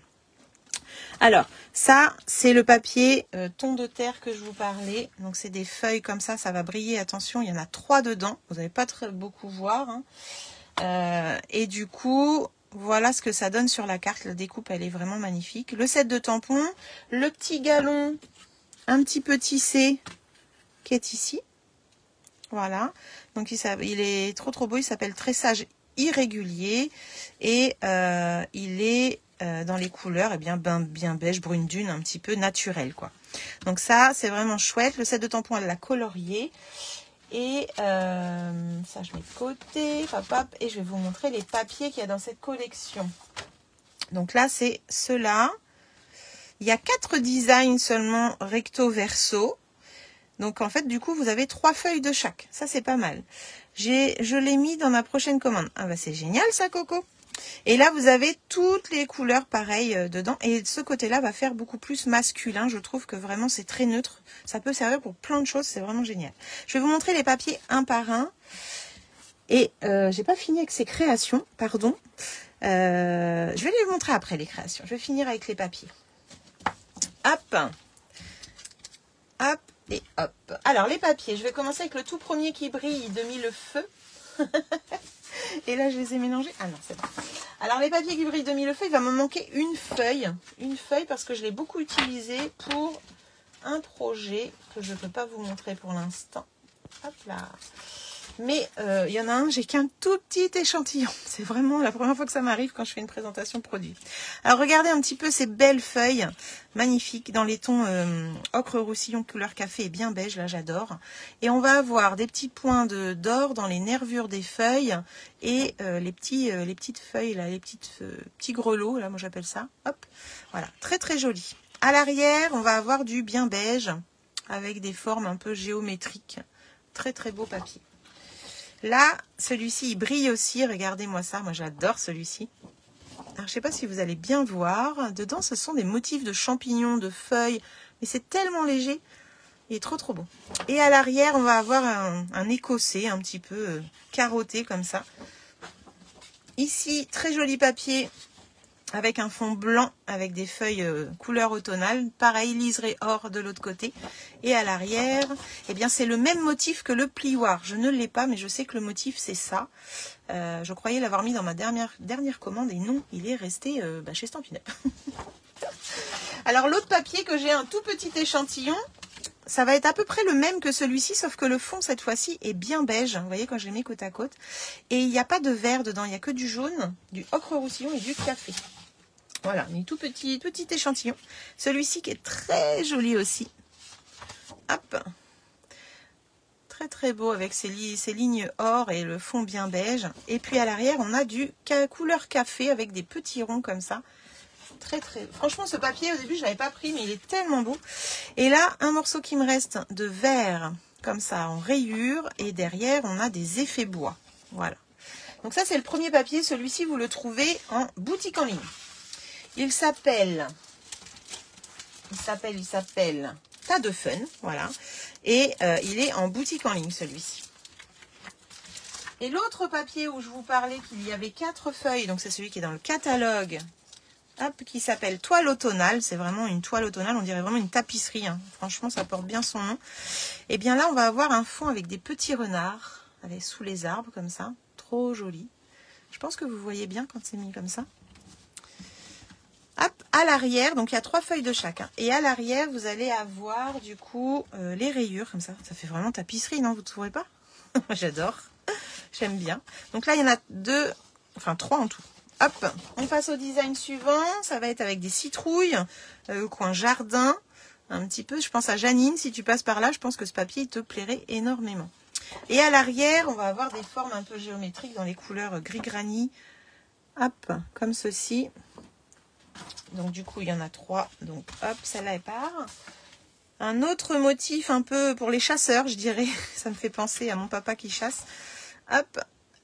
Alors, ça, c'est le papier ton de terre que je vous parlais. Donc, c'est des feuilles comme ça, ça va briller. Attention, il y en a 3 dedans. Vous n'allez pas très beaucoup voir, hein. Et du coup, voilà ce que ça donne sur la carte. La découpe, elle est vraiment magnifique. Le set de tampons, le petit galon un petit peu tissé qui est ici. Voilà. Donc, il est trop trop beau. Il s'appelle Tressage irrégulier. Et il est dans les couleurs bien beige, brune dune, un petit peu naturel, quoi. Donc ça, c'est vraiment chouette. Le set de tampons, elle l'a colorié. Et ça, je mets de côté. Hop, hop, et je vais vous montrer les papiers qu'il y a dans cette collection. Donc là, c'est ceux-là. Il y a 4 designs seulement recto verso. Donc en fait, du coup, vous avez 3 feuilles de chaque. Ça, c'est pas mal. Je l'ai mis dans ma prochaine commande. Ah bah c'est génial ça, Coco. Et là, vous avez toutes les couleurs pareilles dedans. Et ce côté-là va faire beaucoup plus masculin. Je trouve que vraiment, c'est très neutre. Ça peut servir pour plein de choses. C'est vraiment génial. Je vais vous montrer les papiers un par un. Et j'ai pas fini avec ces créations, pardon. Je vais les montrer après, les créations. Je vais finir avec les papiers. Hop. Hop. Et hop. Alors les papiers, je vais commencer avec le tout premier qui brille de mille feux. Et là je les ai mélangés. Ah non, c'est bon. Alors les papiers qui brillent de mille feux, il va me manquer une feuille. Une feuille parce que je l'ai beaucoup utilisé pour un projet que je ne peux pas vous montrer pour l'instant. Hop là. Mais il y en a un, j'ai qu'un tout petit échantillon. C'est vraiment la première fois que ça m'arrive quand je fais une présentation produit. Alors regardez un petit peu ces belles feuilles magnifiques dans les tons ocre roussillon couleur café et bien beige, là j'adore. Et on va avoir des petits points d'or dans les nervures des feuilles et les petites feuilles, là, les petits grelots, là moi j'appelle ça. Hop, voilà, très très joli. À l'arrière, on va avoir du bien beige avec des formes un peu géométriques. Très très beau papier. Là, celui-ci, il brille aussi. Regardez-moi ça. Moi, j'adore celui-ci. Alors, je ne sais pas si vous allez bien voir. Dedans, ce sont des motifs de champignons, de feuilles. Mais c'est tellement léger. Il est trop, trop beau. Et à l'arrière, on va avoir un écossais un petit peu carotté comme ça. Ici, très joli papier avec un fond blanc avec des feuilles couleur automnale. Pareil, liseré or de l'autre côté. Et à l'arrière, eh bien c'est le même motif que le plioir. Je ne l'ai pas, mais je sais que le motif c'est ça. Je croyais l'avoir mis dans ma dernière commande et non, il est resté chez Stampin' Up. Alors l'autre papier que j'ai un tout petit échantillon, ça va être à peu près le même que celui-ci, sauf que le fond cette fois-ci est bien beige. Vous voyez quand je les mets côte à côte. Et il n'y a pas de vert dedans, il n'y a que du jaune, du ocre roussillon et du café. Voilà, un tout petit échantillon. Celui-ci qui est très joli aussi. Hop. Très très beau avec ces lignes or et le fond bien beige. Et puis à l'arrière, on a du couleur café avec des petits ronds comme ça. Très très... Franchement, ce papier, au début, je ne l'avais pas pris, mais il est tellement beau. Et là, un morceau qui me reste de verre, comme ça, en rayure. Et derrière, on a des effets bois. Voilà. Donc ça, c'est le premier papier. Celui-ci, vous le trouvez en boutique en ligne. Il s'appelle Tas de Fun, voilà. Et il est en boutique en ligne, celui-ci. Et l'autre papier où je vous parlais qu'il y avait 4 feuilles, donc c'est celui qui est dans le catalogue, hop, qui s'appelle Toile automnale. C'est vraiment une toile automnale, on dirait vraiment une tapisserie. Hein. Franchement, ça porte bien son nom. Et bien là, on va avoir un fond avec des petits renards, sous les arbres, comme ça. Trop joli. Je pense que vous voyez bien quand c'est mis comme ça. Hop, à l'arrière, donc il y a 3 feuilles de chaque. Hein, et à l'arrière, vous allez avoir du coup les rayures, comme ça. Ça fait vraiment tapisserie, non? Vous ne trouvez pas? J'adore. J'aime bien. Donc là, il y en a 3 en tout. Hop, on passe au design suivant. Ça va être avec des citrouilles, coin jardin. Un petit peu, je pense à Janine. Si tu passes par là, je pense que ce papier il te plairait énormément. Et à l'arrière, on va avoir des formes un peu géométriques dans les couleurs gris granit. Hop, comme ceci. Donc du coup, il y en a 3. Donc hop, celle-là est part. Un autre motif un peu pour les chasseurs, je dirais. Ça me fait penser à mon papa qui chasse. Hop,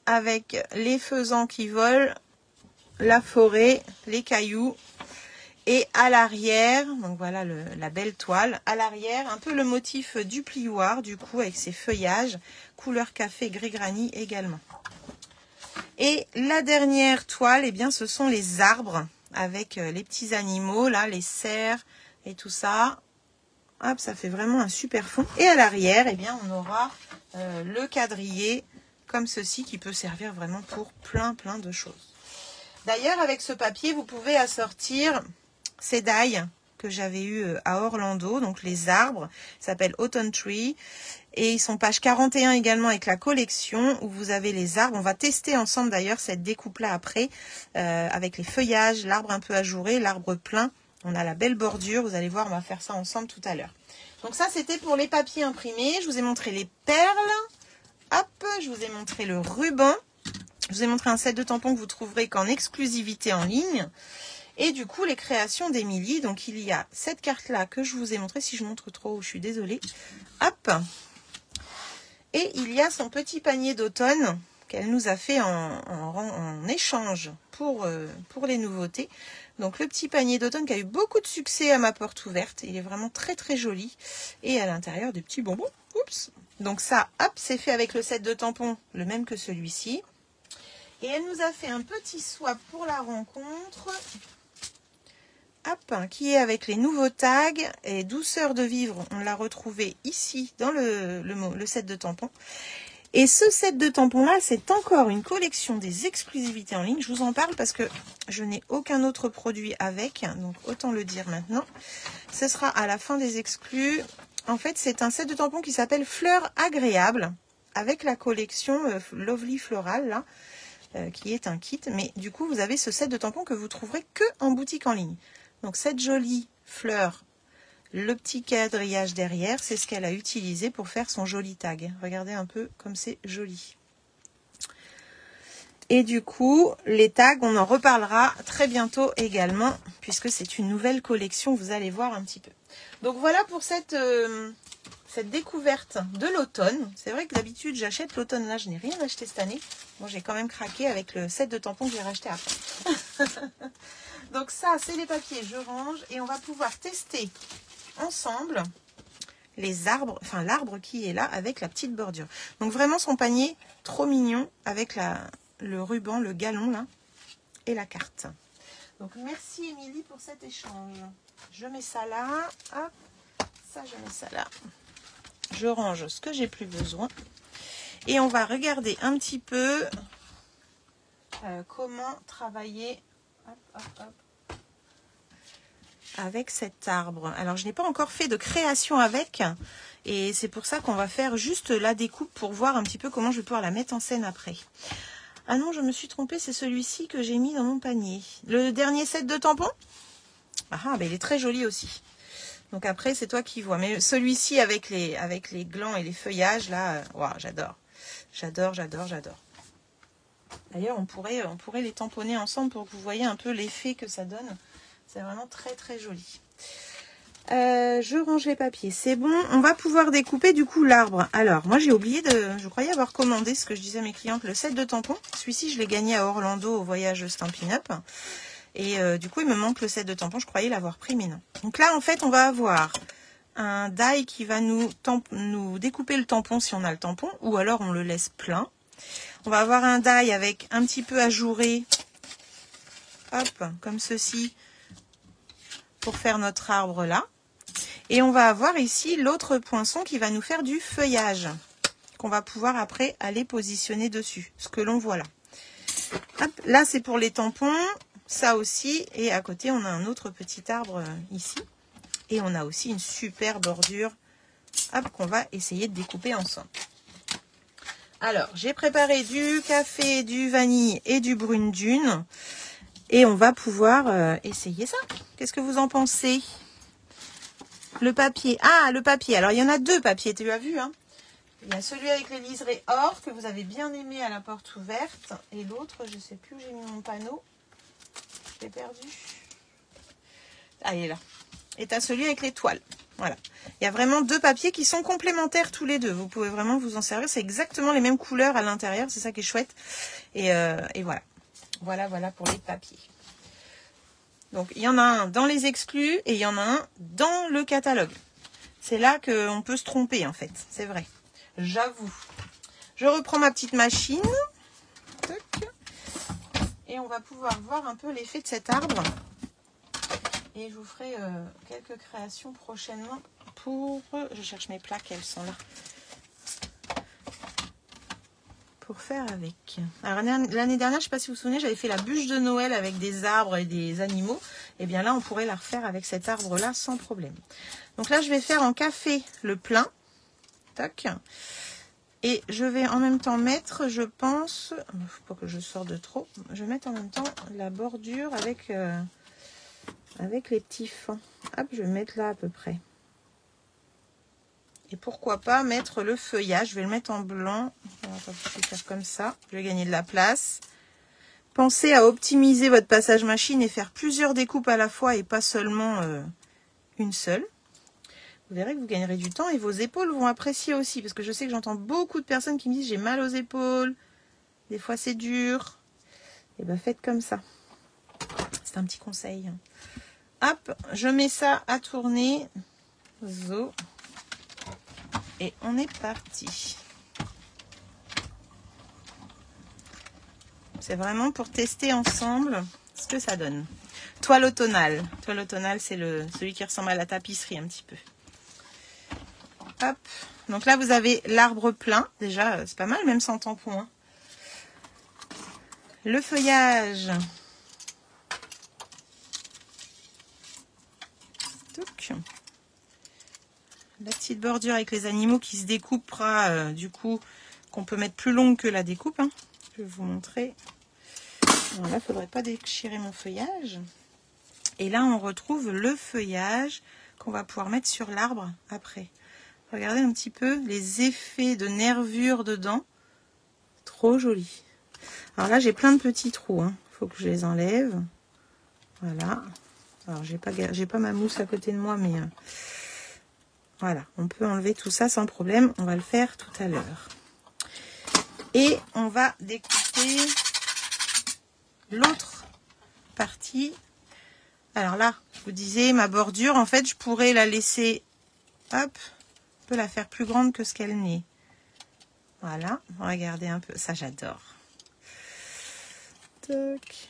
avec les faisans qui volent, la forêt, les cailloux. Et à l'arrière, donc voilà la belle toile. À l'arrière, un peu le motif du plioir, du coup, avec ses feuillages. Couleur café, gris granit également. Et la dernière toile, eh bien, ce sont les arbres. Avec les petits animaux, là, les cerfs et tout ça. Hop, ça fait vraiment un super fond. Et à l'arrière, eh bien, on aura le quadrillé comme ceci qui peut servir vraiment pour plein de choses. D'ailleurs, avec ce papier, vous pouvez assortir ces dailles que j'avais eu à Orlando, donc les arbres, ça s'appelle Autumn Tree. Et ils sont page 41 également avec la collection où vous avez les arbres. On va tester ensemble d'ailleurs cette découpe-là après avec les feuillages, l'arbre un peu ajouré, l'arbre plein. On a la belle bordure. Vous allez voir, on va faire ça ensemble tout à l'heure. Donc ça, c'était pour les papiers imprimés. Je vous ai montré les perles. Hop, je vous ai montré le ruban. Je vous ai montré un set de tampons que vous trouverez qu'en exclusivité en ligne. Et du coup, les créations d'Émilie. Donc, il y a cette carte-là que je vous ai montrée. Si je montre trop, je suis désolée. Hop. Et il y a son petit panier d'automne qu'elle nous a fait en échange pour les nouveautés. Donc le petit panier d'automne qui a eu beaucoup de succès à ma porte ouverte. Il est vraiment très très joli. Et à l'intérieur des petits bonbons. Oups. Donc ça, hop, c'est fait avec le set de tampons, le même que celui-ci. Et elle nous a fait un petit swap pour la rencontre. hop, qui est avec les nouveaux tags et douceur de vivre. On l'a retrouvé ici dans le set de tampons. Et ce set de tampons là, c'est encore une collection des exclusivités en ligne. Je vous en parle parce que je n'ai aucun autre produit avec, donc autant le dire maintenant. Ce sera à la fin des exclus. En fait, c'est un set de tampons qui s'appelle Fleurs agréables avec la collection Lovely Floral là. Qui est un kit, mais du coup vous avez ce set de tampons que vous trouverez que en boutique en ligne. Donc cette jolie fleur, le petit quadrillage derrière, c'est ce qu'elle a utilisé pour faire son joli tag. Regardez un peu comme c'est joli. Et du coup, les tags, on en reparlera très bientôt également, puisque c'est une nouvelle collection, vous allez voir un petit peu. Donc voilà pour cette découverte de l'automne. C'est vrai que d'habitude j'achète l'automne, là je n'ai rien acheté cette année. Bon, j'ai quand même craqué avec le set de tampons que j'ai racheté après. Donc ça c'est les papiers, je range et on va pouvoir tester ensemble les arbres, enfin l'arbre qui est là avec la petite bordure. Donc vraiment son panier trop mignon avec le ruban, le galon là et la carte. Donc merci Émilie pour cet échange. Je mets ça là, hop, ça je mets ça là. Je range ce que j'ai plus besoin. Et on va regarder un petit peu comment travailler hop, hop, hop, avec cet arbre. Alors, je n'ai pas encore fait de création avec. Et c'est pour ça qu'on va faire juste la découpe pour voir un petit peu comment je vais pouvoir la mettre en scène après. Ah non, je me suis trompée. C'est celui-ci que j'ai mis dans mon panier. Le dernier set de tampons. Ah, ben il est très joli aussi. Donc après, c'est toi qui vois. Mais celui-ci avec les glands et les feuillages, là, wow, j'adore. J'adore, j'adore, j'adore. D'ailleurs, on pourrait les tamponner ensemble pour que vous voyez un peu l'effet que ça donne. C'est vraiment très, très joli. Je range les papiers. C'est bon. On va pouvoir découper du coup l'arbre. Alors, moi, j'ai oublié je croyais avoir commandé ce que je disais à mes clientes, le set de tampons. Celui-ci, je l'ai gagné à Orlando au voyage Stampin' Up. Et du coup, il me manque le set de tampons. Je croyais l'avoir pris, mais non. Donc là, en fait, on va avoir un die qui va nous découper le tampon si on a le tampon. Ou alors, on le laisse plein. On va avoir un die avec un petit peu ajouré. Hop, comme ceci. Pour faire notre arbre là. Et on va avoir ici l'autre poinçon qui va nous faire du feuillage. Qu'on va pouvoir après aller positionner dessus. Ce que l'on voit là. Hop, là, c'est pour les tampons. Ça aussi, et à côté on a un autre petit arbre ici et on a aussi une super bordure qu'on va essayer de découper ensemble. Alors j'ai préparé du café, du vanille et du brune dune et on va pouvoir essayer ça. Qu'est-ce que vous en pensez? Le papier, le papier, alors il y en a deux papiers, tu as vu hein. Il y a celui avec les liserés or que vous avez bien aimé à la porte ouverte et l'autre, je ne sais plus où j'ai mis mon panneau. Perdu. Ah, il est là. Et tu as celui avec les toiles. Voilà. Il y a vraiment deux papiers qui sont complémentaires tous les deux. Vous pouvez vraiment vous en servir. C'est exactement les mêmes couleurs à l'intérieur. C'est ça qui est chouette. Et voilà. Voilà pour les papiers. Donc, il y en a un dans les exclus et il y en a un dans le catalogue. C'est là qu'on peut se tromper, en fait. C'est vrai. J'avoue. Je reprends ma petite machine. Tac. Et on va pouvoir voir un peu l'effet de cet arbre. Et je vous ferai quelques créations prochainement pour... Je cherche mes plaques, elles sont là. Pour faire avec. Alors l'année dernière, je ne sais pas si vous vous souvenez, j'avais fait la bûche de Noël avec des arbres et des animaux. Et bien là, on pourrait la refaire avec cet arbre-là sans problème. Donc là, je vais faire en café le plein. Tac. Et je vais en même temps mettre, je pense, il ne faut pas que je sorte de trop, je vais mettre en même temps la bordure avec les petits fans. Hop, je vais mettre là à peu près. Et pourquoi pas mettre le feuillage, je vais le mettre en blanc. Alors, je vais faire comme ça, je vais gagner de la place. Pensez à optimiser votre passage machine et faire plusieurs découpes à la fois et pas seulement une seule. Vous verrez que vous gagnerez du temps et vos épaules vont apprécier aussi. Parce que je sais que j'entends beaucoup de personnes qui me disent j'ai mal aux épaules. Des fois c'est dur. Et bien faites comme ça. C'est un petit conseil. Hop, je mets ça à tourner. Zo. Et on est parti. C'est vraiment pour tester ensemble ce que ça donne. Toile automnale. Toile automnale, c'est celui qui ressemble à la tapisserie un petit peu. Hop. Donc là, vous avez l'arbre plein. Déjà, c'est pas mal, même sans tampon. Hein. Le feuillage. Donc, la petite bordure avec les animaux qui se découpera, du coup, qu'on peut mettre plus longue que la découpe. Hein. Je vais vous montrer. Alors là, il ne faudrait pas déchirer mon feuillage. Et là, on retrouve le feuillage qu'on va pouvoir mettre sur l'arbre après. Regardez un petit peu les effets de nervures dedans. Trop joli. Alors là, j'ai plein de petits trous. Hein. Faut que je les enlève. Voilà. Alors, j'ai pas ma mousse à côté de moi, mais voilà. On peut enlever tout ça sans problème. On va le faire tout à l'heure. Et on va découper l'autre partie. Alors là, je vous disais, ma bordure, en fait, je pourrais la laisser, hop, je peux la faire plus grande que ce qu'elle n'est. Voilà, regardez un peu, ça j'adore. Toc.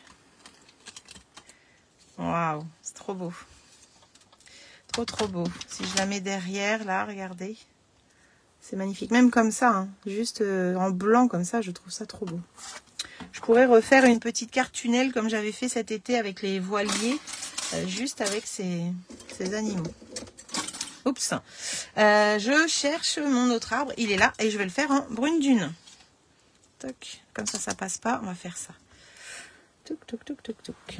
Waouh, c'est trop beau. Trop beau. Si je la mets derrière, là, regardez. C'est magnifique, même comme ça, hein, juste en blanc comme ça, je trouve ça trop beau. Je pourrais refaire une petite carte tunnel comme j'avais fait cet été avec les voiliers, juste avec ces animaux. Oups. Je cherche mon autre arbre, il est là et je vais le faire en brune dune. Toc. Comme ça passe pas, on va faire ça. Toc, toc, toc, toc, toc.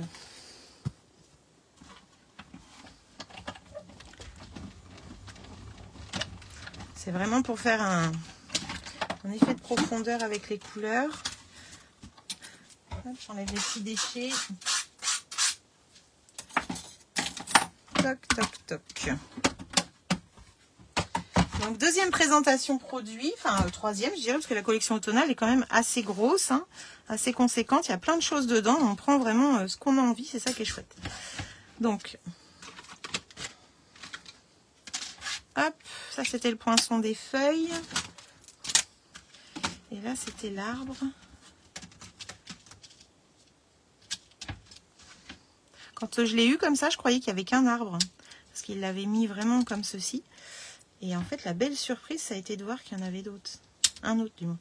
C'est vraiment pour faire un effet de profondeur avec les couleurs. J'enlève les petits déchets. Toc, toc, toc. Donc, deuxième présentation produit, enfin troisième, je dirais, parce que la collection automnale est quand même assez grosse, hein, assez conséquente. Il y a plein de choses dedans. On prend vraiment ce qu'on a envie, c'est ça qui est chouette. Donc, hop, ça c'était le poinçon des feuilles. Et là, c'était l'arbre. Quand je l'ai eu comme ça, je croyais qu'il n'y avait qu'un arbre. Parce qu'il l'avait mis vraiment comme ceci. Et en fait, la belle surprise, ça a été de voir qu'il y en avait d'autres. Un autre, du moins.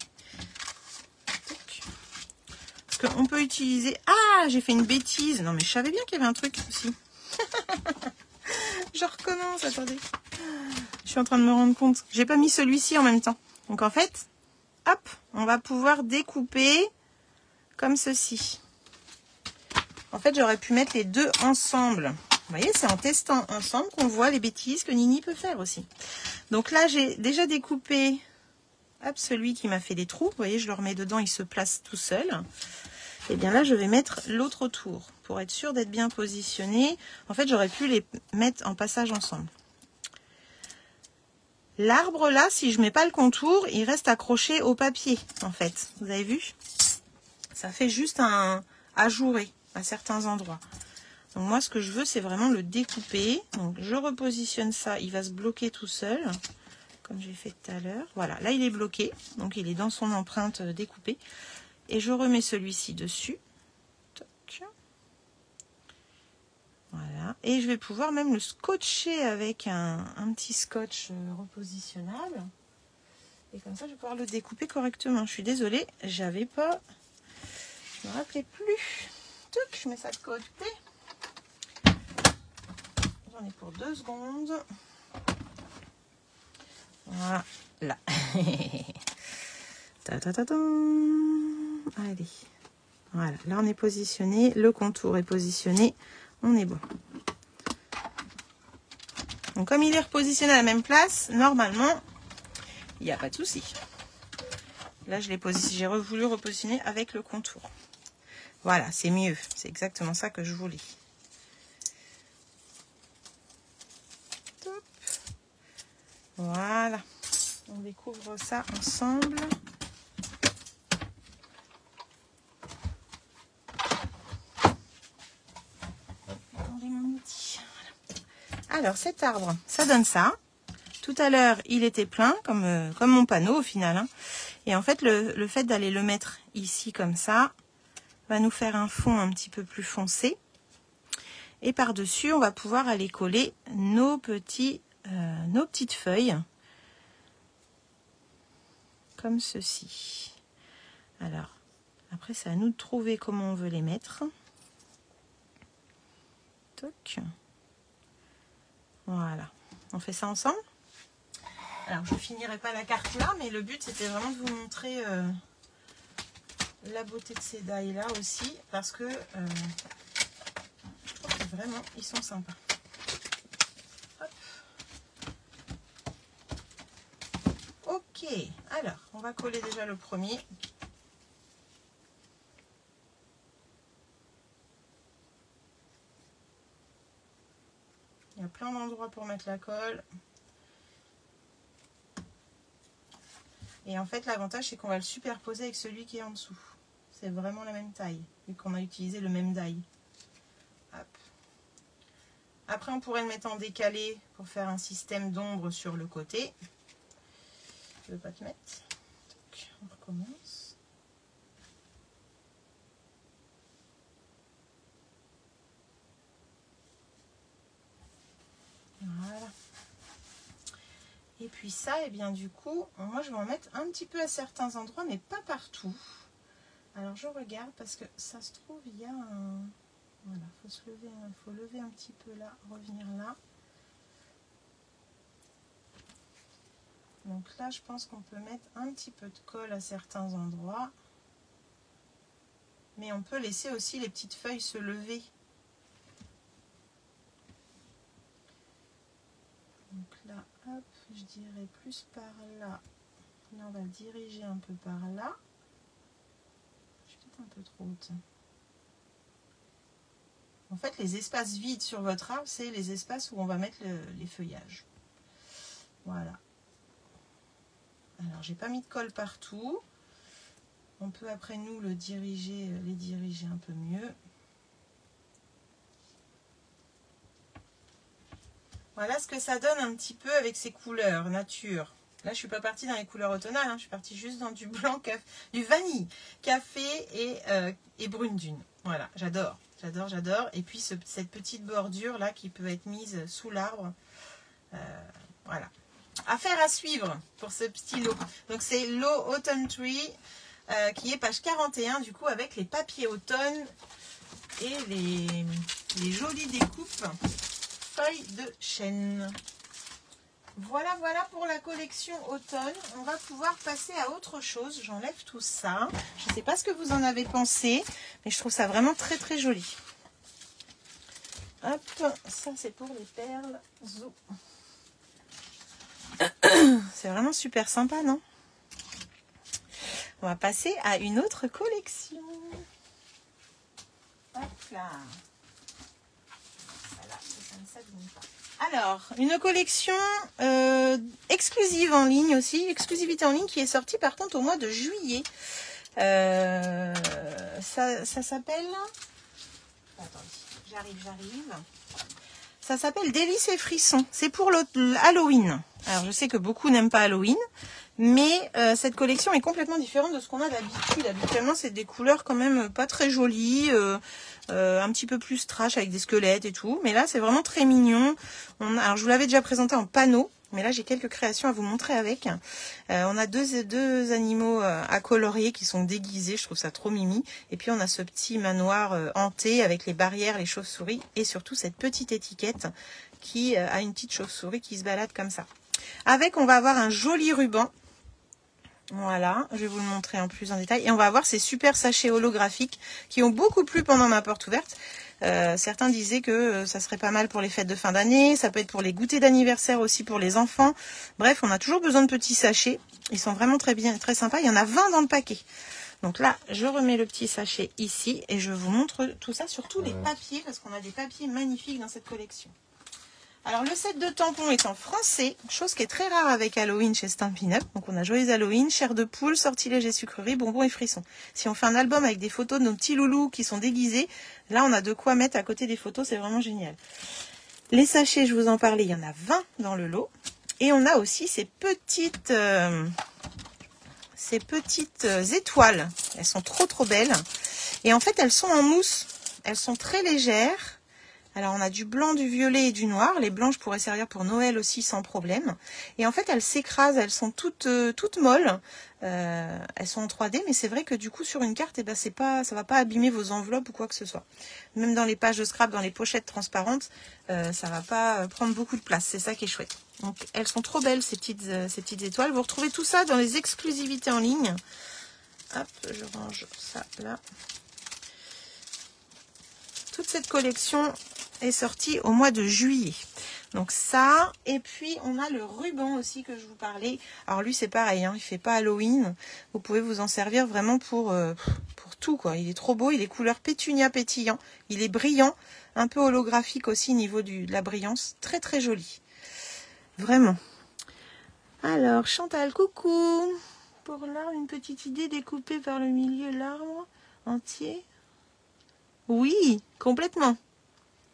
Parce qu'on peut utiliser... Ah, j'ai fait une bêtise. Non, mais je savais bien qu'il y avait un truc aussi. Je recommence, attendez. Je suis en train de me rendre compte. J'ai pas mis celui-ci en même temps. Donc, en fait, hop, on va pouvoir découper comme ceci. En fait, j'aurais pu mettre les deux ensemble. Vous voyez, c'est en testant ensemble qu'on voit les bêtises que Nini peut faire aussi. Donc là, j'ai déjà découpé hop, celui qui m'a fait des trous. Vous voyez, je le remets dedans, il se place tout seul. Et bien là, je vais mettre l'autre autour pour être sûr d'être bien positionné. En fait, j'aurais pu les mettre en passage ensemble. L'arbre là, si je ne mets pas le contour, il reste accroché au papier, en fait. Vous avez vu? Ça fait juste un ajouré à certains endroits. Donc moi, ce que je veux, c'est vraiment le découper. Donc je repositionne ça, il va se bloquer tout seul, comme j'ai fait tout à l'heure. Voilà, là il est bloqué, donc il est dans son empreinte découpée. Et je remets celui-ci dessus. Toc. Voilà, et je vais pouvoir même le scotcher avec un petit scotch repositionnable. Et comme ça, je vais pouvoir le découper correctement. Je suis désolée, j'avais pas... Je me rappelais plus. Toc, je mets ça de côté. J'en ai pour 2 secondes. Voilà. Allez. Voilà. Là, on est positionné. Le contour est positionné. On est bon. Donc, comme il est repositionné à la même place, normalement, il n'y a pas de souci. Là, j'ai voulu repositionner avec le contour. Voilà, c'est mieux. C'est exactement ça que je voulais. Top. Voilà. On découvre ça ensemble. Attendez mon outil. Voilà. Alors, cet arbre, ça donne ça. Tout à l'heure, il était plein, comme mon panneau au final. Hein. Et en fait, le fait d'aller le mettre ici comme ça, va nous faire un fond un petit peu plus foncé. Et par-dessus, on va pouvoir aller coller nos petites feuilles. Comme ceci. Alors, après, c'est à nous de trouver comment on veut les mettre. Toc. Voilà. On fait ça ensemble. Alors, je finirai pas la carte là, mais le but, c'était vraiment de vous montrer la beauté de ces die là aussi, parce que je trouve que vraiment, ils sont sympas. Hop. Ok, alors, on va coller déjà le premier. Il y a plein d'endroits pour mettre la colle. Et en fait, l'avantage, c'est qu'on va le superposer avec celui qui est en dessous. C'est vraiment la même taille, vu qu'on a utilisé le même die. Hop. Après, on pourrait le mettre en décalé pour faire un système d'ombre sur le côté. Je ne veux pas te mettre. Donc, on recommence. Voilà. Et puis ça, et bien du coup, moi je vais en mettre un petit peu à certains endroits, mais pas partout. Alors je regarde parce que ça se trouve, il y a un... Voilà, faut lever un petit peu là, revenir là. Donc là, je pense qu'on peut mettre un petit peu de colle à certains endroits. Mais on peut laisser aussi les petites feuilles se lever. Donc là, hop, je dirais plus par là. Là, on va le diriger un peu par là. Je suis peut-être un peu trop haute. En fait, les espaces vides sur votre arbre, c'est les espaces où on va mettre les feuillages. Voilà. Alors, j'ai pas mis de colle partout. On peut après nous les diriger un peu mieux. Voilà ce que ça donne un petit peu avec ces couleurs nature. Là, je suis pas partie dans les couleurs automnales, hein, je suis partie juste dans du blanc, du vanille, café et brune dune. Voilà, j'adore, j'adore, j'adore. Et puis cette petite bordure là qui peut être mise sous l'arbre. Voilà. Affaire à suivre pour ce petit lot. Donc c'est lot Autumn Tree qui est page 41 du coup avec les papiers automne et les jolies découpes feuilles de chêne. Voilà, voilà pour la collection automne. On va pouvoir passer à autre chose. J'enlève tout ça. Je ne sais pas ce que vous en avez pensé, mais je trouve ça vraiment très très joli. Hop, ça c'est pour les perles Zoo. C'est vraiment super sympa, non? On va passer à une autre collection. Hop là. Voilà, ça ne s'abîme pas. Alors, une collection exclusive en ligne aussi, exclusivité en ligne qui est sortie par contre au mois de juillet. Ça s'appelle... Attendez, j'arrive. Ça s'appelle Délices et frissons. C'est pour Halloween. Alors, je sais que beaucoup n'aiment pas Halloween, mais cette collection est complètement différente de ce qu'on a d'habitude. Habituellement, c'est des couleurs quand même pas très jolies, un petit peu plus trash avec des squelettes et tout. Mais là, c'est vraiment très mignon. Alors, je vous l'avais déjà présenté en panneau, mais là, j'ai quelques créations à vous montrer avec. On a deux animaux à colorier qui sont déguisés. Je trouve ça trop mimi. Et puis, on a ce petit manoir hanté avec les barrières, les chauves-souris et surtout cette petite étiquette qui a une petite chauve-souris qui se balade comme ça. Avec, on va avoir un joli ruban. Voilà, je vais vous le montrer en plus en détail. Et on va avoir ces super sachets holographiques qui ont beaucoup plu pendant ma porte ouverte. Certains disaient que ça serait pas mal pour les fêtes de fin d'année. Ça peut être pour les goûters d'anniversaire aussi pour les enfants. Bref, on a toujours besoin de petits sachets. Ils sont vraiment très bien, très sympas. Il y en a 20 dans le paquet. Donc là, je remets le petit sachet ici et je vous montre tout ça sur tous les papiers parce qu'on a des papiers magnifiques dans cette collection. Alors, le set de tampons est en français, chose qui est très rare avec Halloween chez Stampin' Up. Donc, on a Joyeux Halloween, chair de poule, sortilèges et sucreries, bonbons et frissons. Si on fait un album avec des photos de nos petits loulous qui sont déguisés, là, on a de quoi mettre à côté des photos, c'est vraiment génial. Les sachets, je vous en parlais, il y en a 20 dans le lot. Et on a aussi ces petites étoiles. Elles sont trop trop belles. Et en fait, elles sont en mousse. Elles sont très légères. Alors on a du blanc, du violet et du noir. Les blanches pourraient servir pour Noël aussi sans problème. Et en fait elles s'écrasent, elles sont toutes molles. Elles sont en 3D, mais c'est vrai que du coup sur une carte, c'est pas, ça va pas abîmer vos enveloppes ou quoi que ce soit. Même dans les pages de scrap, dans les pochettes transparentes, ça va pas prendre beaucoup de place. C'est ça qui est chouette. Donc elles sont trop belles ces petites étoiles. Vous retrouvez tout ça dans les exclusivités en ligne. Hop, je range ça là. Toute cette collection est sortie au mois de juillet. Donc ça, et puis on a le ruban aussi que je vous parlais. Alors lui c'est pareil, hein, il fait pas Halloween. Vous pouvez vous en servir vraiment pour tout, quoi. Il est trop beau, il est couleur pétunia pétillant. Il est brillant, un peu holographique aussi au niveau de la brillance. Très très joli. Vraiment. Alors Chantal, coucou. Pour l'arbre, une petite idée découpée par le milieu l'arbre entier. Oui, complètement.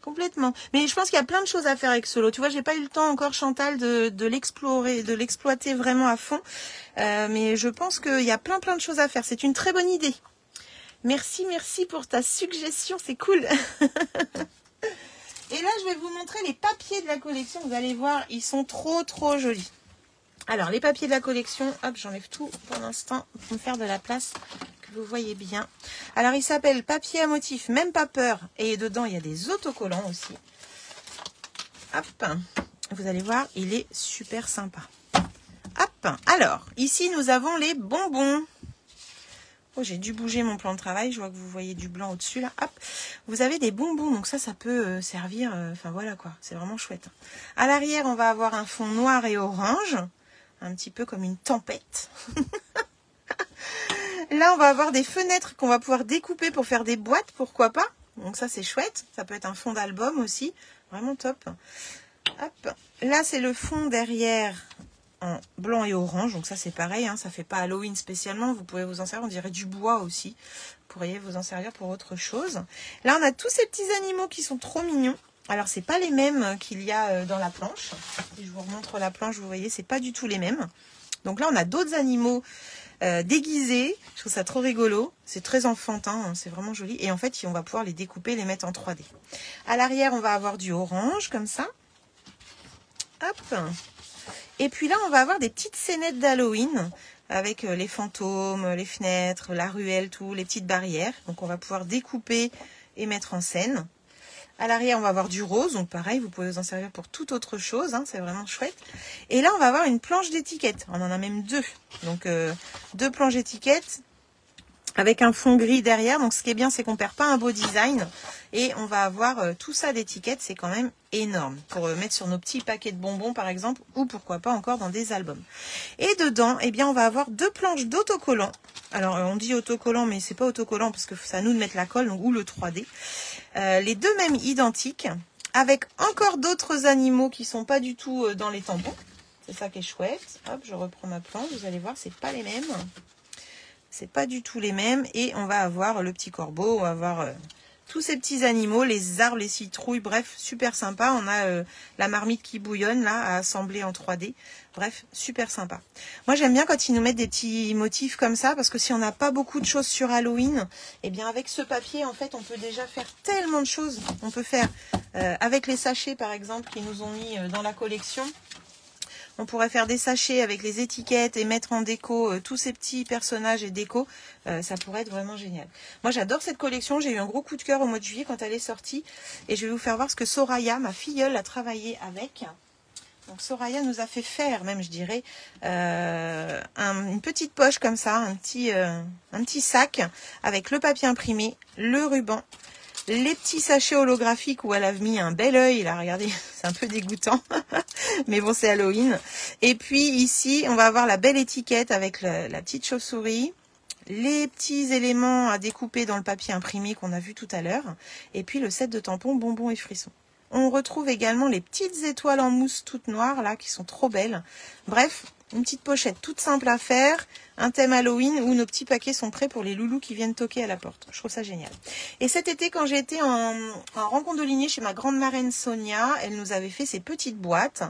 Complètement. Mais je pense qu'il y a plein de choses à faire avec ce lot. Tu vois, j'ai pas eu le temps encore, Chantal, de l'explorer, de l'exploiter vraiment à fond. Mais je pense qu'il y a plein de choses à faire. C'est une très bonne idée. Merci pour ta suggestion. C'est cool. Et là, je vais vous montrer les papiers de la collection. Vous allez voir, ils sont trop jolis. Alors, les papiers de la collection, hop, j'enlève tout pour l'instant pour me faire de la place. Vous voyez bien. Alors, il s'appelle papier à motif, même pas peur. Et dedans, il y a des autocollants aussi. Hop. Vous allez voir, il est super sympa. Hop. Alors, ici, nous avons les bonbons. Oh, j'ai dû bouger mon plan de travail. Je vois que vous voyez du blanc au-dessus, là. Hop. Vous avez des bonbons. Donc ça peut servir... Enfin, voilà, quoi. C'est vraiment chouette. À l'arrière, on va avoir un fond noir et orange. Un petit peu comme une tempête. Là, on va avoir des fenêtres qu'on va pouvoir découper pour faire des boîtes, pourquoi pas. Donc ça, c'est chouette. Ça peut être un fond d'album aussi. Vraiment top. Hop. Là, c'est le fond derrière en blanc et orange. Donc ça, c'est pareil. Hein. Ça fait pas Halloween spécialement. Vous pouvez vous en servir. On dirait du bois aussi. Vous pourriez vous en servir pour autre chose. Là, on a tous ces petits animaux qui sont trop mignons. Alors, c'est pas les mêmes qu'il y a dans la planche. Si je vous remontre la planche, vous voyez, c'est pas du tout les mêmes. Donc là, on a d'autres animaux déguisés. Je trouve ça trop rigolo. C'est très enfantin, hein, c'est vraiment joli. Et en fait, on va pouvoir les découper, les mettre en 3D. À l'arrière, on va avoir du orange, comme ça. Hop. Et puis là, on va avoir des petites scénettes d'Halloween avec les fantômes, les fenêtres, la ruelle, tout, les petites barrières. Donc, on va pouvoir découper et mettre en scène. À l'arrière, on va avoir du rose. Donc, pareil, vous pouvez vous en servir pour toute autre chose. Hein, c'est vraiment chouette. Et là, on va avoir une planche d'étiquette. On en a même deux. Donc, deux planches d'étiquette avec un fond gris derrière. Donc, ce qui est bien, c'est qu'on perd pas un beau design. Et on va avoir tout ça d'étiquette. C'est quand même énorme. Pour mettre sur nos petits paquets de bonbons, par exemple. Ou pourquoi pas encore dans des albums. Et dedans, eh bien, on va avoir deux planches d'autocollants. Alors, on dit autocollant, mais c'est pas autocollant parce que c'est à nous de mettre la colle, donc, ou le 3D. Les deux mêmes identiques, avec encore d'autres animaux qui sont pas du tout dans les tampons. C'est ça qui est chouette. Hop, je reprends ma planche. Vous allez voir, c'est pas les mêmes. C'est pas du tout les mêmes. Et on va avoir le petit corbeau, on va avoir tous ces petits animaux, les arbres, les citrouilles, bref, super sympa. On a la marmite qui bouillonne là, à assembler en 3D. Bref, super sympa. Moi, j'aime bien quand ils nous mettent des petits motifs comme ça, parce que si on n'a pas beaucoup de choses sur Halloween, eh bien avec ce papier, en fait, on peut déjà faire tellement de choses. On peut faire avec les sachets, par exemple, qu'ils nous ont mis dans la collection. On pourrait faire des sachets avec les étiquettes et mettre en déco tous ces petits personnages et déco. Ça pourrait être vraiment génial. Moi, j'adore cette collection. J'ai eu un gros coup de cœur au mois de juillet quand elle est sortie. Et je vais vous faire voir ce que Soraya, ma filleule, a travaillé avec. Donc, Soraya nous a fait faire, même je dirais, une petite poche comme ça, un petit sac avec le papier imprimé, le ruban, les petits sachets holographiques où elle a mis un bel œil. Là, regardez, c'est un peu dégoûtant. Mais bon, c'est Halloween. Et puis ici, on va avoir la belle étiquette avec la petite chauve-souris. Les petits éléments à découper dans le papier imprimé qu'on a vu tout à l'heure. Et puis le set de tampons, bonbons et frissons. On retrouve également les petites étoiles en mousse toutes noires, là, qui sont trop belles. Bref, une petite pochette toute simple à faire, un thème Halloween où nos petits paquets sont prêts pour les loulous qui viennent toquer à la porte. Je trouve ça génial. Et cet été, quand j'ai été en rencontre de lignée chez ma grande marraine Sonia, elle nous avait fait ces petites boîtes.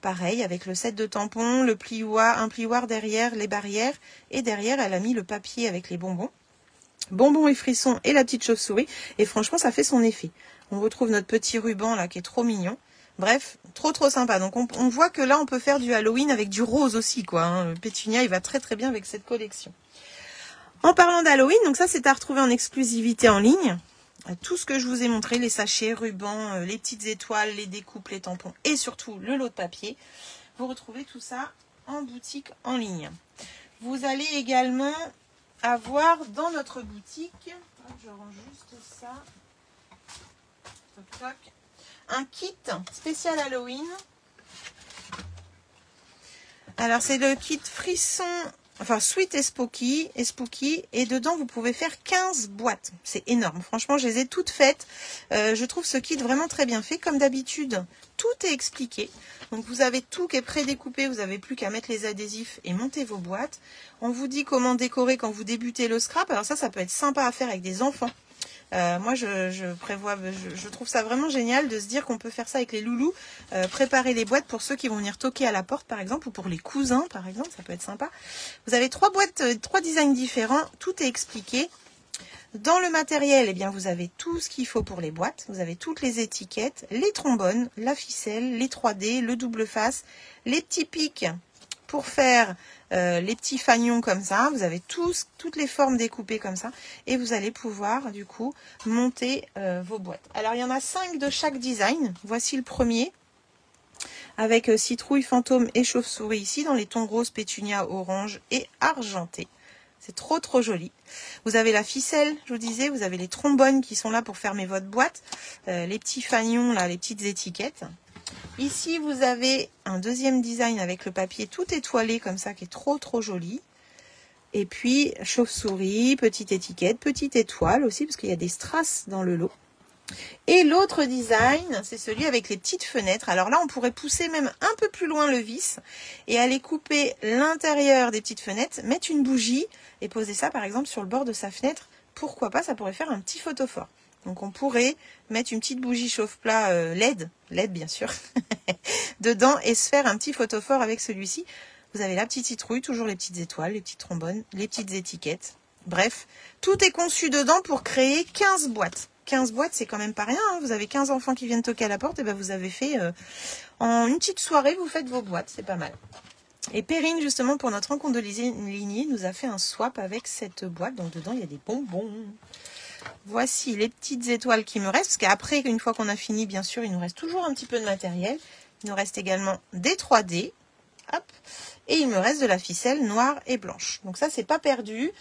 Pareil, avec le set de tampons, le plioir, un plioir derrière, les barrières. Et derrière, elle a mis le papier avec les bonbons. bonbons et frissons et la petite chauve-souris. Et franchement, ça fait son effet. On retrouve notre petit ruban là qui est trop mignon. Bref, trop sympa. Donc on voit que là, on peut faire du Halloween avec du rose aussi, quoi. Hein. Le pétunia, il va très bien avec cette collection. En parlant d'Halloween, donc ça, c'est à retrouver en exclusivité en ligne. Tout ce que je vous ai montré, les sachets, rubans, les petites étoiles, les découpes, les tampons et surtout le lot de papier. Vous retrouvez tout ça en boutique en ligne. Vous allez également avoir dans notre boutique, je rends juste ça, toc, toc, un kit spécial Halloween. Alors c'est le kit frisson, enfin sweet et spooky, et dedans vous pouvez faire 15 boîtes. C'est énorme, franchement je les ai toutes faites. Je trouve ce kit vraiment très bien fait. Comme d'habitude, tout est expliqué. Donc vous avez tout qui est prédécoupé, vous n'avez plus qu'à mettre les adhésifs et monter vos boîtes. On vous dit comment décorer quand vous débutez le scrap. Alors ça peut être sympa à faire avec des enfants. Moi, je trouve ça vraiment génial de se dire qu'on peut faire ça avec les loulous, préparer les boîtes pour ceux qui vont venir toquer à la porte, par exemple, ou pour les cousins, par exemple, ça peut être sympa. Vous avez 3 boîtes, 3 designs différents, tout est expliqué. Dans le matériel, eh bien, vous avez tout ce qu'il faut pour les boîtes. Vous avez toutes les étiquettes, les trombones, la ficelle, les 3D, le double face, les petits pics pour faire les petits fagnons comme ça. Vous avez toutes les formes découpées comme ça. Et vous allez pouvoir, du coup, monter vos boîtes. Alors, il y en a 5 de chaque design. Voici le premier. Avec citrouille, fantôme et chauve-souris ici, dans les tons rose, pétunia, orange et argenté. C'est trop joli. Vous avez la ficelle, je vous disais, vous avez les trombones qui sont là pour fermer votre boîte. Les petits fagnons, là, les petites étiquettes. Ici, vous avez un deuxième design avec le papier tout étoilé comme ça, qui est trop joli. Et puis, chauve-souris, petite étiquette, petite étoile aussi, parce qu'il y a des strass dans le lot. Et l'autre design, c'est celui avec les petites fenêtres. Alors là, on pourrait pousser même un peu plus loin le vis et aller couper l'intérieur des petites fenêtres, mettre une bougie et poser ça, par exemple, sur le bord de sa fenêtre. Pourquoi pas, ça pourrait faire un petit photophore. Donc on pourrait mettre une petite bougie chauffe-plat LED bien sûr, dedans et se faire un petit photophore avec celui-ci. Vous avez la petite citrouille, toujours les petites étoiles, les petites trombones, les petites étiquettes. Bref, tout est conçu dedans pour créer 15 boîtes. 15 boîtes, c'est quand même pas rien. Hein. Vous avez 15 enfants qui viennent toquer à la porte, et ben vous avez fait en une petite soirée, vous faites vos boîtes, c'est pas mal. Et Perrine, justement, pour notre rencontre de lignée, nous a fait un swap avec cette boîte. Donc dedans, il y a des bonbons. Voici les petites étoiles qui me restent, parce qu'après, une fois qu'on a fini, bien sûr, il nous reste toujours un petit peu de matériel. Il nous reste également des 3D. Hop. Et il me reste de la ficelle noire et blanche. Donc ça, c'est pas perdu.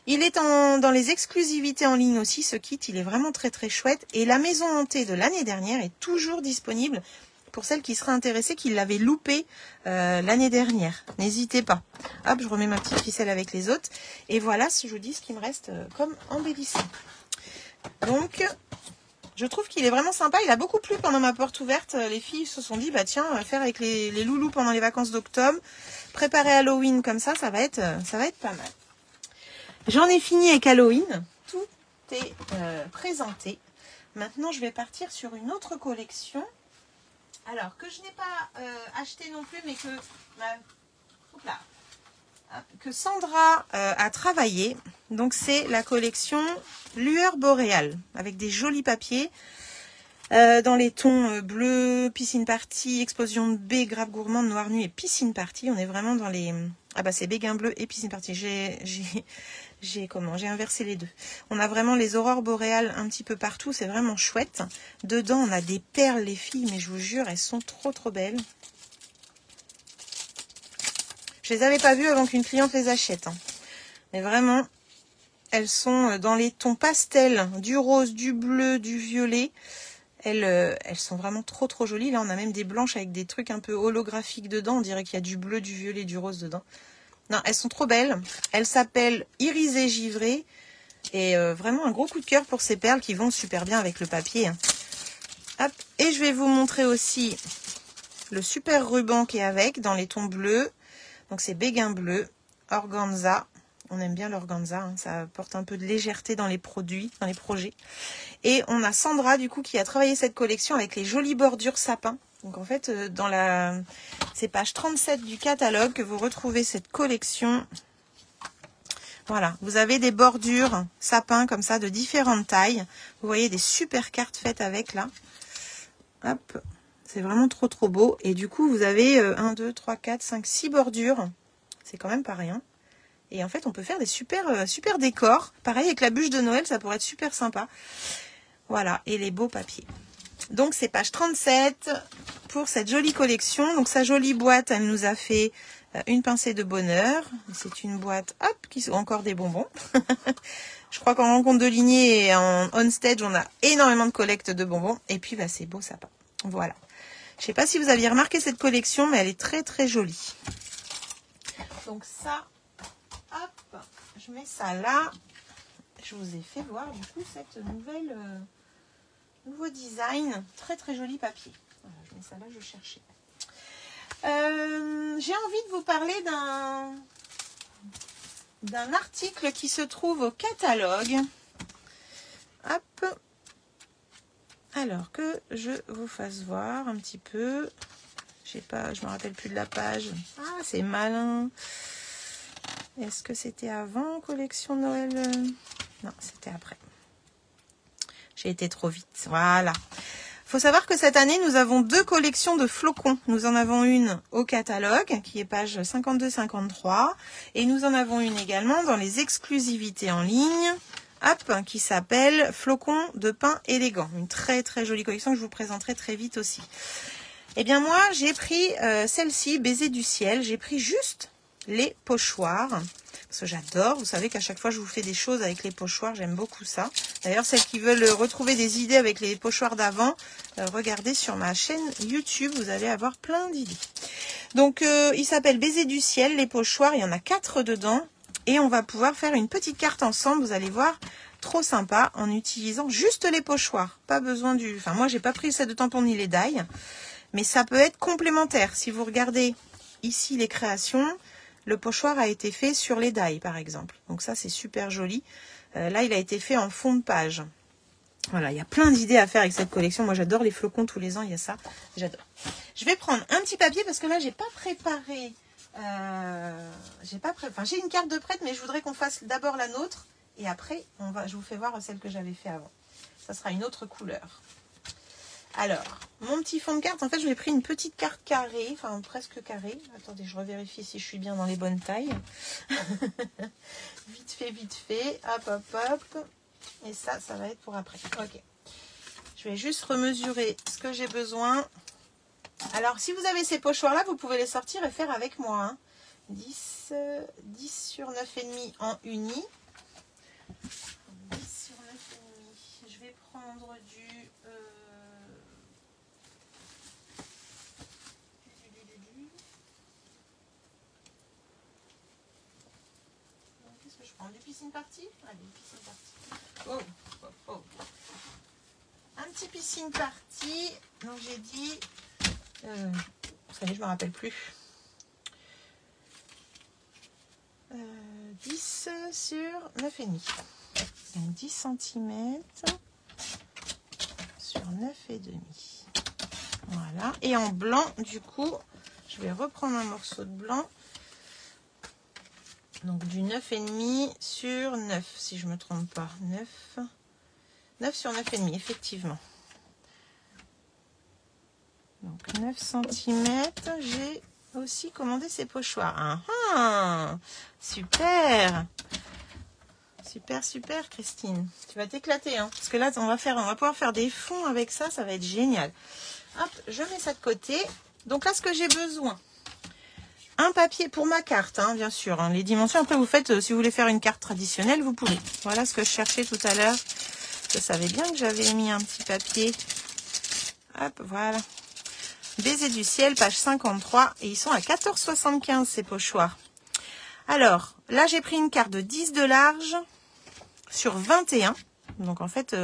Il est dans les exclusivités en ligne aussi, ce kit. Il est vraiment très chouette. Et la maison hantée de l'année dernière est toujours disponible pour celles qui seraient intéressées, qui l'avaient loupé l'année dernière. N'hésitez pas. Hop, je remets ma petite ficelle avec les autres. Et voilà, je vous dis ce qui me reste comme embellissement. Donc, je trouve qu'il est vraiment sympa. Il a beaucoup plu pendant ma porte ouverte. Les filles se sont dit, bah tiens, on va faire avec les loulous pendant les vacances d'octobre. Préparer Halloween comme ça va être pas mal. J'en ai fini avec Halloween. Tout est présenté. Maintenant, je vais partir sur une autre collection. Alors, que je n'ai pas acheté non plus, mais que Sandra a travaillé. Donc, c'est la collection Lueur Boréale, avec des jolis papiers. Dans les tons bleu, piscine party, explosion de baie, grave gourmande, noir nuit et piscine party. On est vraiment dans les... Ah bah c'est béguin bleu et piscine party. J'ai inversé les deux. On a vraiment les aurores boréales un petit peu partout. C'est vraiment chouette. Dedans, on a des perles, les filles. Mais je vous jure, elles sont trop belles. Je les avais pas vues avant qu'une cliente les achète. Hein. Mais vraiment, elles sont dans les tons pastels, du rose, du bleu, du violet. Elles sont vraiment trop jolies. Là, on a même des blanches avec des trucs un peu holographiques dedans. On dirait qu'il y a du bleu, du violet, du rose dedans. Non, elles sont trop belles. Elles s'appellent Irisé Givré. Et vraiment un gros coup de cœur pour ces perles qui vont super bien avec le papier. Hein. Hop. Et je vais vous montrer aussi le super ruban qui est avec dans les tons bleus. Donc c'est béguin bleu, organza. On aime bien l'organza, hein, ça apporte un peu de légèreté dans les produits, dans les projets. Et on a Sandra, du coup, qui a travaillé cette collection avec les jolies bordures sapin. Donc, en fait, c'est page 37 du catalogue que vous retrouvez cette collection. Voilà, vous avez des bordures sapins comme ça de différentes tailles. Vous voyez des super cartes faites avec là. Hop, c'est vraiment trop trop beau. Et du coup, vous avez 1, 2, 3, 4, 5, 6 bordures. C'est quand même pas rien. Et en fait, on peut faire des super, super décors. Pareil, avec la bûche de Noël, ça pourrait être super sympa. Voilà, et les beaux papiers. Donc, c'est page 37 pour cette jolie collection. Donc, sa jolie boîte, elle nous a fait une pincée de bonheur. C'est une boîte, hop, qui sont encore des bonbons. Je crois qu'en rencontre de lignée et en on stage, on a énormément de collecte de bonbons. Et puis, bah, c'est beau sapin. Voilà. Je ne sais pas si vous aviez remarqué cette collection, mais elle est très, très jolie. Donc, ça... Hop, je mets ça là. Je vous ai fait voir du coup cette nouveau design. Très très joli papier. Voilà, je mets ça là, je cherchais. J'ai envie de vous parler d'un article qui se trouve au catalogue. Hop. Alors que je vous fasse voir un petit peu. Je me rappelle plus de la page. Ah, c'est malin. Est-ce que c'était avant collection Noël? Non, c'était après. J'ai été trop vite. Voilà. Il faut savoir que cette année, nous avons 2 collections de flocons. Nous en avons une au catalogue, qui est page 52-53. Et nous en avons une également dans les exclusivités en ligne, hop, qui s'appelle Flocons de pain élégant. Une très très jolie collection que je vous présenterai très vite aussi. Eh bien moi, j'ai pris celle-ci, Baiser du ciel. J'ai pris juste les pochoirs, parce que j'adore. Vous savez qu'à chaque fois je vous fais des choses avec les pochoirs, j'aime beaucoup ça. D'ailleurs, celles qui veulent retrouver des idées avec les pochoirs d'avant, regardez sur ma chaîne YouTube, vous allez avoir plein d'idées. Donc il s'appelle Baiser du ciel, les pochoirs, il y en a 4 dedans, et on va pouvoir faire une petite carte ensemble, vous allez voir, trop sympa, en utilisant juste les pochoirs. Pas besoin du... Enfin, moi j'ai pas pris le set de tampons ni les die, mais ça peut être complémentaire. Si vous regardez ici les créations, le pochoir a été fait sur les die, par exemple. Donc ça, c'est super joli. Là, il a été fait en fond de page. Voilà, il y a plein d'idées à faire avec cette collection. Moi, j'adore les flocons tous les ans. Il y a ça, j'adore. Je vais prendre un petit papier parce que là, j'ai pas préparé. Enfin, j'ai une carte de prête, mais je voudrais qu'on fasse d'abord la nôtre et après, je vous fais voir celle que j'avais fait avant. Ça sera une autre couleur. Alors, mon petit fond de carte, en fait, je lui ai pris une petite carte carrée, enfin presque carrée. Attendez, je revérifie si je suis bien dans les bonnes tailles. Vite fait, hop, hop, hop. Et ça va être pour après. Ok. Je vais juste remesurer ce que j'ai besoin. Alors, si vous avez ces pochoirs-là, vous pouvez les sortir et faire avec moi. Hein. 10 sur 9,5 en uni. 10 sur 9,5. Je vais prendre du... Qu'est-ce que je prends? Du piscine party? Allez, piscine party. Oh. Un petit piscine party. Donc j'ai dit... vous savez, je ne me rappelle plus. 10 sur 9,5. Donc 10 cm sur 9,5. Voilà. Et en blanc, du coup, je vais reprendre un morceau de blanc. Donc du 9,5 sur 9, si je ne me trompe pas. 9 sur 9,5, effectivement. Donc 9 cm, j'ai aussi commandé ces pochoirs. Super. Super, Christine. Tu vas t'éclater, hein. Parce que là, on va pouvoir faire des fonds avec ça, ça va être génial. Hop, je mets ça de côté. Donc là, ce que j'ai besoin, un papier pour ma carte, hein, bien sûr. Hein. Les dimensions, après, vous faites, si vous voulez faire une carte traditionnelle, vous pouvez. Voilà ce que je cherchais tout à l'heure. Je savais bien que j'avais mis un petit papier. Hop, voilà. Baiser du ciel, page 53. Et ils sont à 14,75 ces pochoirs. Alors, là, j'ai pris une carte de 10 de large sur 21. Donc, en fait,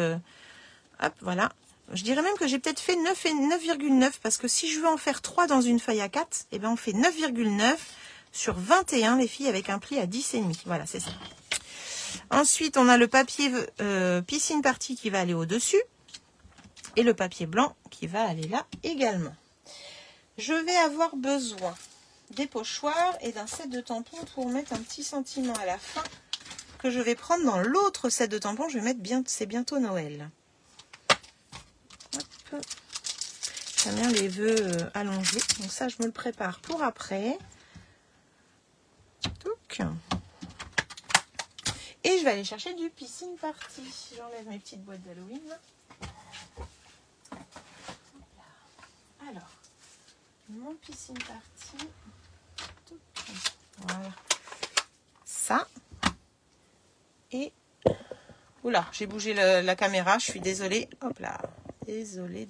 hop, voilà. Je dirais même que j'ai peut-être fait 9,9 parce que si je veux en faire 3 dans une feuille à 4, eh ben on fait 9,9 sur 21, les filles, avec un pli à 10,5. Voilà, c'est ça. Ensuite, on a le papier piscine party qui va aller au-dessus et le papier blanc qui va aller là également. Je vais avoir besoin des pochoirs et d'un set de tampons pour mettre un petit sentiment à la fin que je vais prendre dans l'autre set de tampons. Je vais mettre bien, c'est bientôt Noël. Hop. J'aime bien les vœux allongés. Donc ça, je me le prépare pour après. Donc. Et je vais aller chercher du piscine party. J'enlève mes petites boîtes d'Halloween. Alors, mon piscine party. Voilà. Ça. Et... Oula, j'ai bougé la caméra. Je suis désolée. Hop là. Désolée.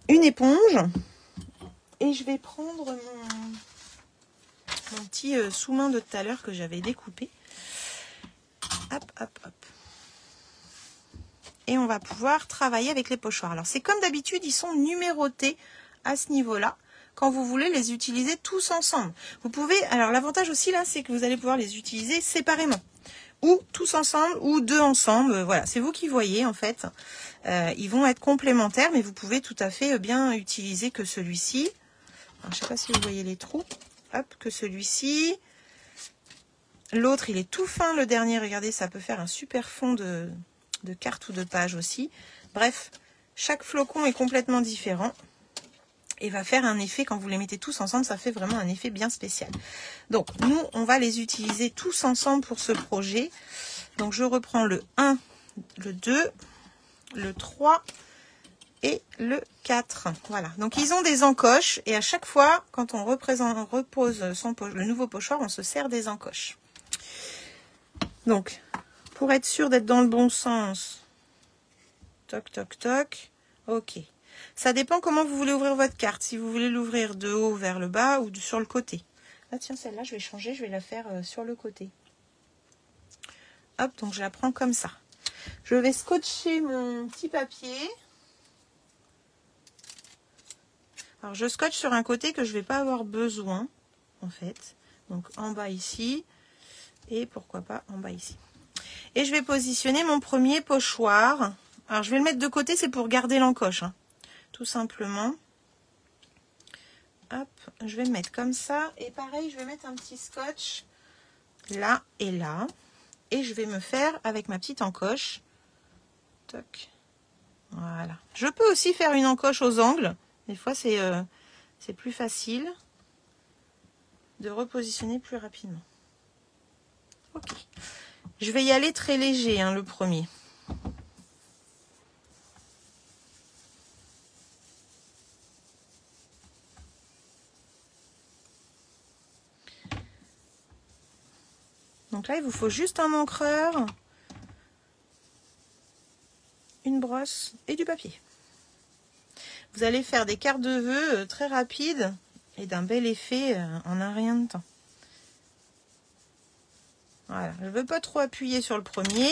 Une éponge. Et je vais prendre mon petit sous-main de tout à l'heure que j'avais découpé. Hop. Et on va pouvoir travailler avec les pochoirs. Alors, c'est comme d'habitude, ils sont numérotés à ce niveau-là, quand vous voulez les utiliser tous ensemble. Vous pouvez, alors l'avantage aussi là, c'est que vous allez pouvoir les utiliser séparément. Ou tous ensemble, ou deux ensemble. Voilà, c'est vous qui voyez en fait. Ils vont être complémentaires, mais vous pouvez tout à fait bien utiliser que celui-ci. Je ne sais pas si vous voyez les trous. Hop, que celui-ci. L'autre, il est tout fin, le dernier. Regardez, ça peut faire un super fond de carte ou de page aussi. Bref, chaque flocon est complètement différent. Et va faire un effet, quand vous les mettez tous ensemble, ça fait vraiment un effet bien spécial. Donc, nous, on va les utiliser tous ensemble pour ce projet. Donc, je reprends le 1, le 2, le 3 et le 4. Voilà. Donc, ils ont des encoches. Et à chaque fois, quand on repose le nouveau pochoir, on se sert des encoches. Donc, pour être sûr d'être dans le bon sens, toc, toc, toc. Ok. Ça dépend comment vous voulez ouvrir votre carte. Si vous voulez l'ouvrir de haut vers le bas ou sur le côté. Ah tiens, celle-là, je vais changer. Je vais la faire sur le côté. Hop, donc je la prends comme ça. Je vais scotcher mon petit papier. Alors, je scotche sur un côté que je ne vais pas avoir besoin, en fait. Donc, en bas ici. Et pourquoi pas en bas ici. Et je vais positionner mon premier pochoir. Alors, je vais le mettre de côté, c'est pour garder l'encoche. Hein. Tout simplement. Hop, je vais me mettre comme ça. Et pareil, je vais mettre un petit scotch là et là. Et je vais me faire avec ma petite encoche. Toc. Voilà. Je peux aussi faire une encoche aux angles. Des fois, c'est plus facile de repositionner plus rapidement. Ok. Je vais y aller très léger, hein, le premier. Donc là, il vous faut juste un encreur, une brosse et du papier. Vous allez faire des cartes de vœux très rapides et d'un bel effet en un rien de temps. Voilà, je ne veux pas trop appuyer sur le premier.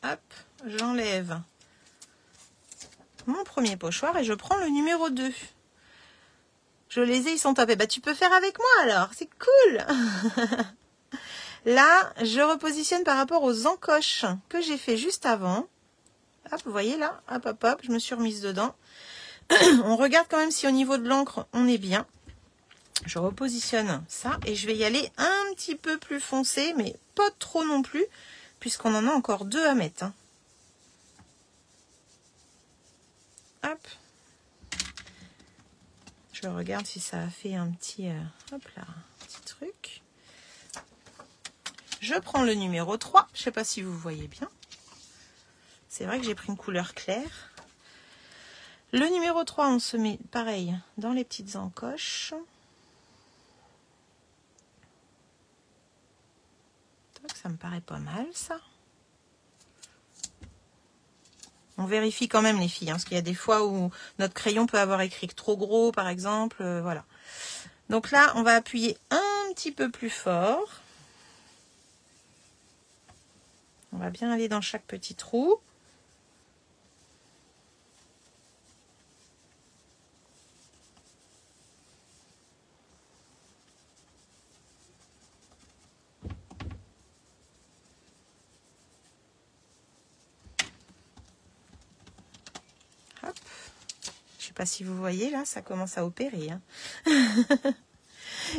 Hop, j'enlève mon premier pochoir et je prends le numéro 2. Je les ai, ils sont tapés. Bah, tu peux faire avec moi alors, c'est cool. Là, je repositionne par rapport aux encoches que j'ai fait juste avant. Hop, vous voyez là, hop, je me suis remise dedans. On regarde quand même si au niveau de l'encre, on est bien. Je repositionne ça et je vais y aller un petit peu plus foncé, mais pas trop non plus, puisqu'on en a encore 2 à mettre. Hein. Hop. Je regarde si ça a fait un petit, hop là, un petit truc. Je prends le numéro 3. Je ne sais pas si vous voyez bien. C'est vrai que j'ai pris une couleur claire. Le numéro 3, on se met pareil dans les petites encoches. Ça me paraît pas mal, ça. On vérifie quand même, les filles, hein, parce qu'il y a des fois où notre crayon peut avoir écrit trop gros, par exemple. Voilà. Donc là, on va appuyer un petit peu plus fort. On va bien aller dans chaque petit trou. Hop. Je ne sais pas si vous voyez, là, ça commence à opérer. Hein.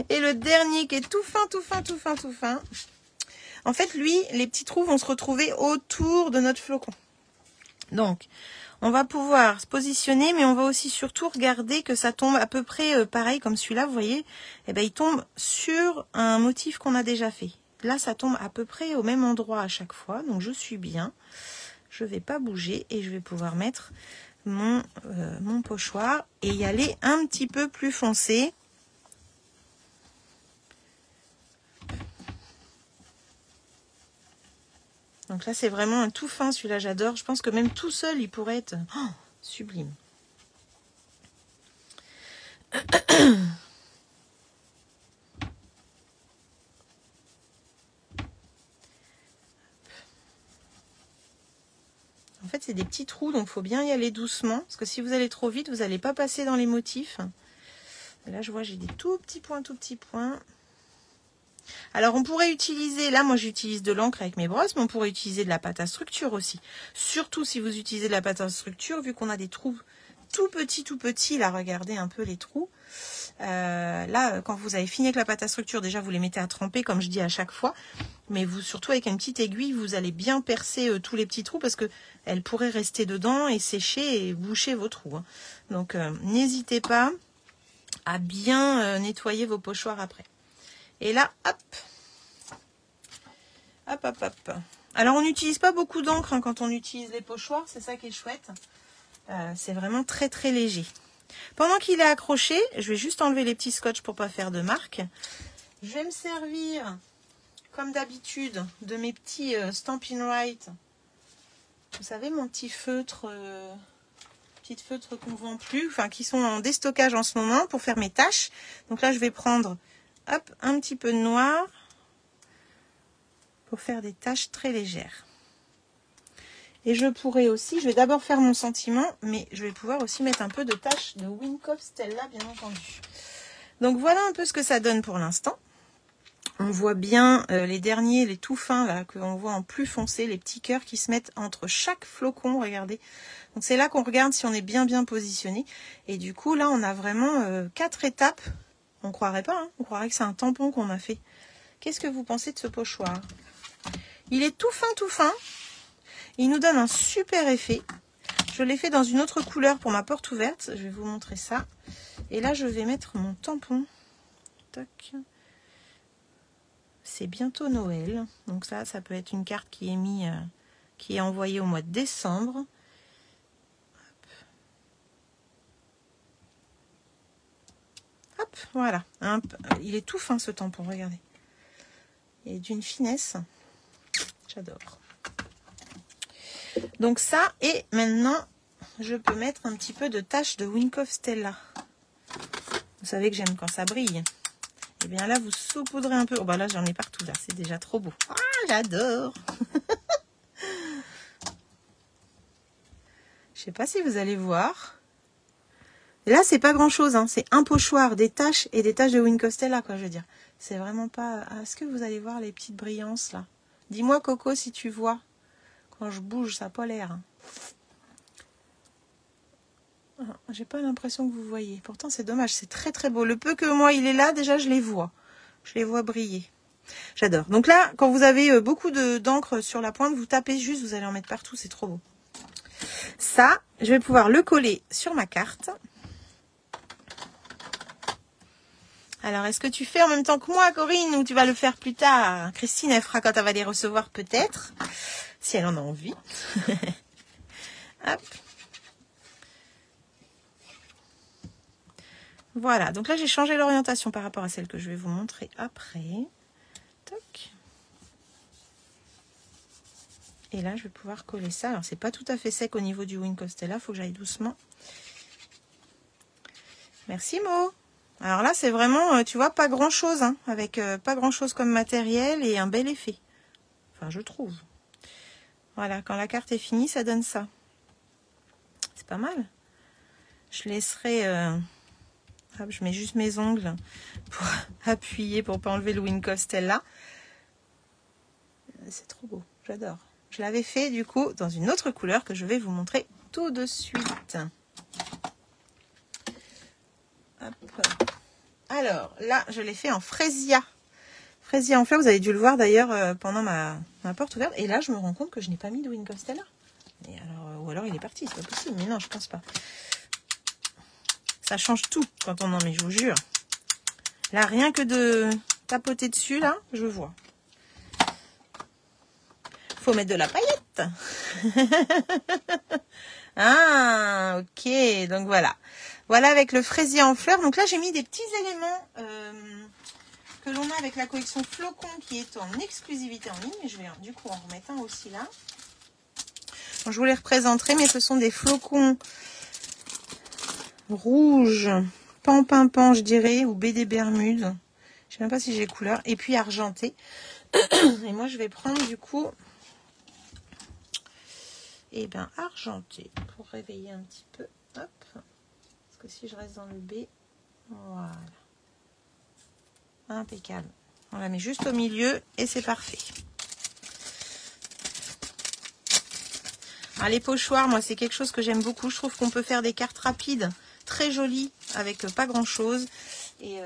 Et le dernier qui est tout fin, tout fin, tout fin, tout fin. En fait, lui, les petits trous vont se retrouver autour de notre flocon. Donc, on va pouvoir se positionner, mais on va aussi surtout regarder que ça tombe à peu près pareil comme celui-là, vous voyez. Eh ben, il tombe sur un motif qu'on a déjà fait. Là, ça tombe à peu près au même endroit à chaque fois, donc je suis bien. Je ne vais pas bouger et je vais pouvoir mettre mon pochoir et y aller un petit peu plus foncé. Donc là, c'est vraiment un tout fin, celui-là, j'adore. Je pense que même tout seul, il pourrait être sublime. En fait, c'est des petits trous, donc il faut bien y aller doucement. Parce que si vous allez trop vite, vous n'allez pas passer dans les motifs. Et là, je vois, j'ai des tout petits points, tout petits points. Alors, on pourrait utiliser, là, moi, j'utilise de l'encre avec mes brosses, mais on pourrait utiliser de la pâte à structure aussi. Surtout si vous utilisez de la pâte à structure, vu qu'on a des trous tout petits, là, regardez un peu les trous. Là, quand vous avez fini avec la pâte à structure, déjà, vous les mettez à tremper, comme je dis à chaque fois. Mais vous, surtout avec une petite aiguille, vous allez bien percer tous les petits trous parce que elle pourrait rester dedans et sécher et boucher vos trous. Hein. Donc, n'hésitez pas à bien nettoyer vos pochoirs après. Et là, hop. Hop, hop, hop. Alors, on n'utilise pas beaucoup d'encre hein, quand on utilise les pochoirs. C'est ça qui est chouette. C'est vraiment très, très léger. Pendant qu'il est accroché, je vais juste enlever les petits scotch pour pas faire de marque. Je vais me servir, comme d'habitude, de mes petits Stampin' Right. Vous savez, mon petit feutre, qu'on vend plus, enfin qui sont en déstockage en ce moment pour faire mes tâches. Donc là, je vais prendre, hop, un petit peu de noir pour faire des tâches très légères. Et je pourrais aussi, je vais d'abord faire mon sentiment, mais je vais pouvoir aussi mettre un peu de taches de Wynkoop Stella, bien entendu. Donc voilà un peu ce que ça donne pour l'instant. On voit bien les derniers, les tout fins, là, qu'on voit en plus foncé, les petits cœurs qui se mettent entre chaque flocon, regardez. Donc c'est là qu'on regarde si on est bien positionné. Et du coup, là, on a vraiment 4 étapes. On croirait pas, hein, on croirait que c'est un tampon qu'on a fait. Qu'est-ce que vous pensez de ce pochoir? Il est tout fin. Il nous donne un super effet. Je l'ai fait dans une autre couleur pour ma porte ouverte. Je vais vous montrer ça. Et là, je vais mettre mon tampon. Toc. C'est bientôt Noël. Donc ça peut être une carte qui est qui est envoyée au mois de décembre. Hop, voilà. Il est tout fin ce tampon, regardez. Il est d'une finesse. J'adore. Donc ça, et maintenant, je peux mettre un petit peu de tache de Wynkoop Stella. Vous savez que j'aime quand ça brille. Et bien là, vous saupoudrez un peu. Oh bah là, j'en ai partout, là. C'est déjà trop beau. Ah, j'adore. Je sais pas si vous allez voir. Et là, c'est pas grand-chose. Hein. C'est un pochoir, des taches et des taches de Wynkoop Stella, quoi, je veux dire. C'est vraiment pas... Ah, est-ce que vous allez voir les petites brillances, là? Dis-moi, Coco, si tu vois. Quand je bouge, ça n'a pas l'air. Ah, j'ai pas l'impression que vous voyez. Pourtant, c'est dommage. C'est très, très beau. Le peu que moi, il est là, déjà, je les vois. Je les vois briller. J'adore. Donc là, quand vous avez beaucoup d'encre sur la pointe, vous tapez juste, vous allez en mettre partout. C'est trop beau. Ça, je vais pouvoir le coller sur ma carte. Alors, est-ce que tu fais en même temps que moi, Corinne, ou tu vas le faire plus tard? Christine, elle fera quand elle va les recevoir, peut-être, si elle en a envie. Hop. Voilà, donc là, j'ai changé l'orientation par rapport à celle que je vais vous montrer après. Toc. Et là, je vais pouvoir coller ça. Alors, c'est pas tout à fait sec au niveau du Wynkoop Stella, il faut que j'aille doucement. Merci, Mo. Alors là, c'est vraiment, tu vois, pas grand-chose, hein, avec pas grand-chose comme matériel et un bel effet. Enfin, je trouve. Voilà, quand la carte est finie, ça donne ça. C'est pas mal. Je laisserai... hop, je mets juste mes ongles pour appuyer, pour pas enlever le Wynkoop Stella. C'est trop beau, j'adore. Je l'avais fait, du coup, dans une autre couleur que je vais vous montrer tout de suite. Hop. Alors, là, je l'ai fait en frésia. Frésia en fleurs, vous avez dû le voir d'ailleurs pendant ma porte ouverte. Et là, je me rends compte que je n'ai pas mis de Wink of Stella. Et alors, ou alors il est parti, c'est pas possible. Mais non, je pense pas. Ça change tout quand on en met, je vous jure. Là, rien que de tapoter dessus, là, je vois. Faut mettre de la paillette. Ah, ok. Donc voilà. Voilà avec le fraisier en fleurs. Donc là, j'ai mis des petits éléments que l'on a avec la collection Flocon qui est en exclusivité en ligne. Je vais du coup en remettre un aussi là. Bon, je vous les représenterai, mais ce sont des flocons rouges, pan, je dirais, ou BD Bermude. Je sais même pas si j'ai couleur. Et puis argenté. Et moi, je vais prendre du coup, eh ben, argenté pour réveiller un petit peu. Hop. Parce que si je reste dans le B, voilà. Impeccable. On la met juste au milieu et c'est parfait. Alors, les pochoirs, moi, c'est quelque chose que j'aime beaucoup. Je trouve qu'on peut faire des cartes rapides, très jolies, avec pas grand-chose. Et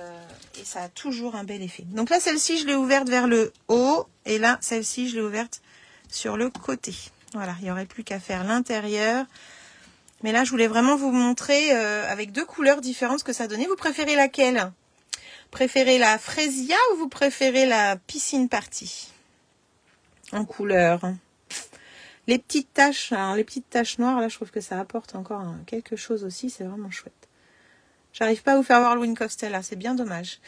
ça a toujours un bel effet. Donc là, celle-ci, je l'ai ouverte vers le haut. Et là, celle-ci, je l'ai ouverte sur le côté. Voilà, il n'y aurait plus qu'à faire l'intérieur. Mais là, je voulais vraiment vous montrer avec deux couleurs différentes ce que ça donnait. Vous préférez laquelle? Préférez la Frésia ou vous préférez la piscine party en couleur? Les petites taches, alors les petites taches noires, là, je trouve que ça apporte encore quelque chose aussi. C'est vraiment chouette. J'arrive pas à vous faire voir le Wink of Stella, c'est bien dommage.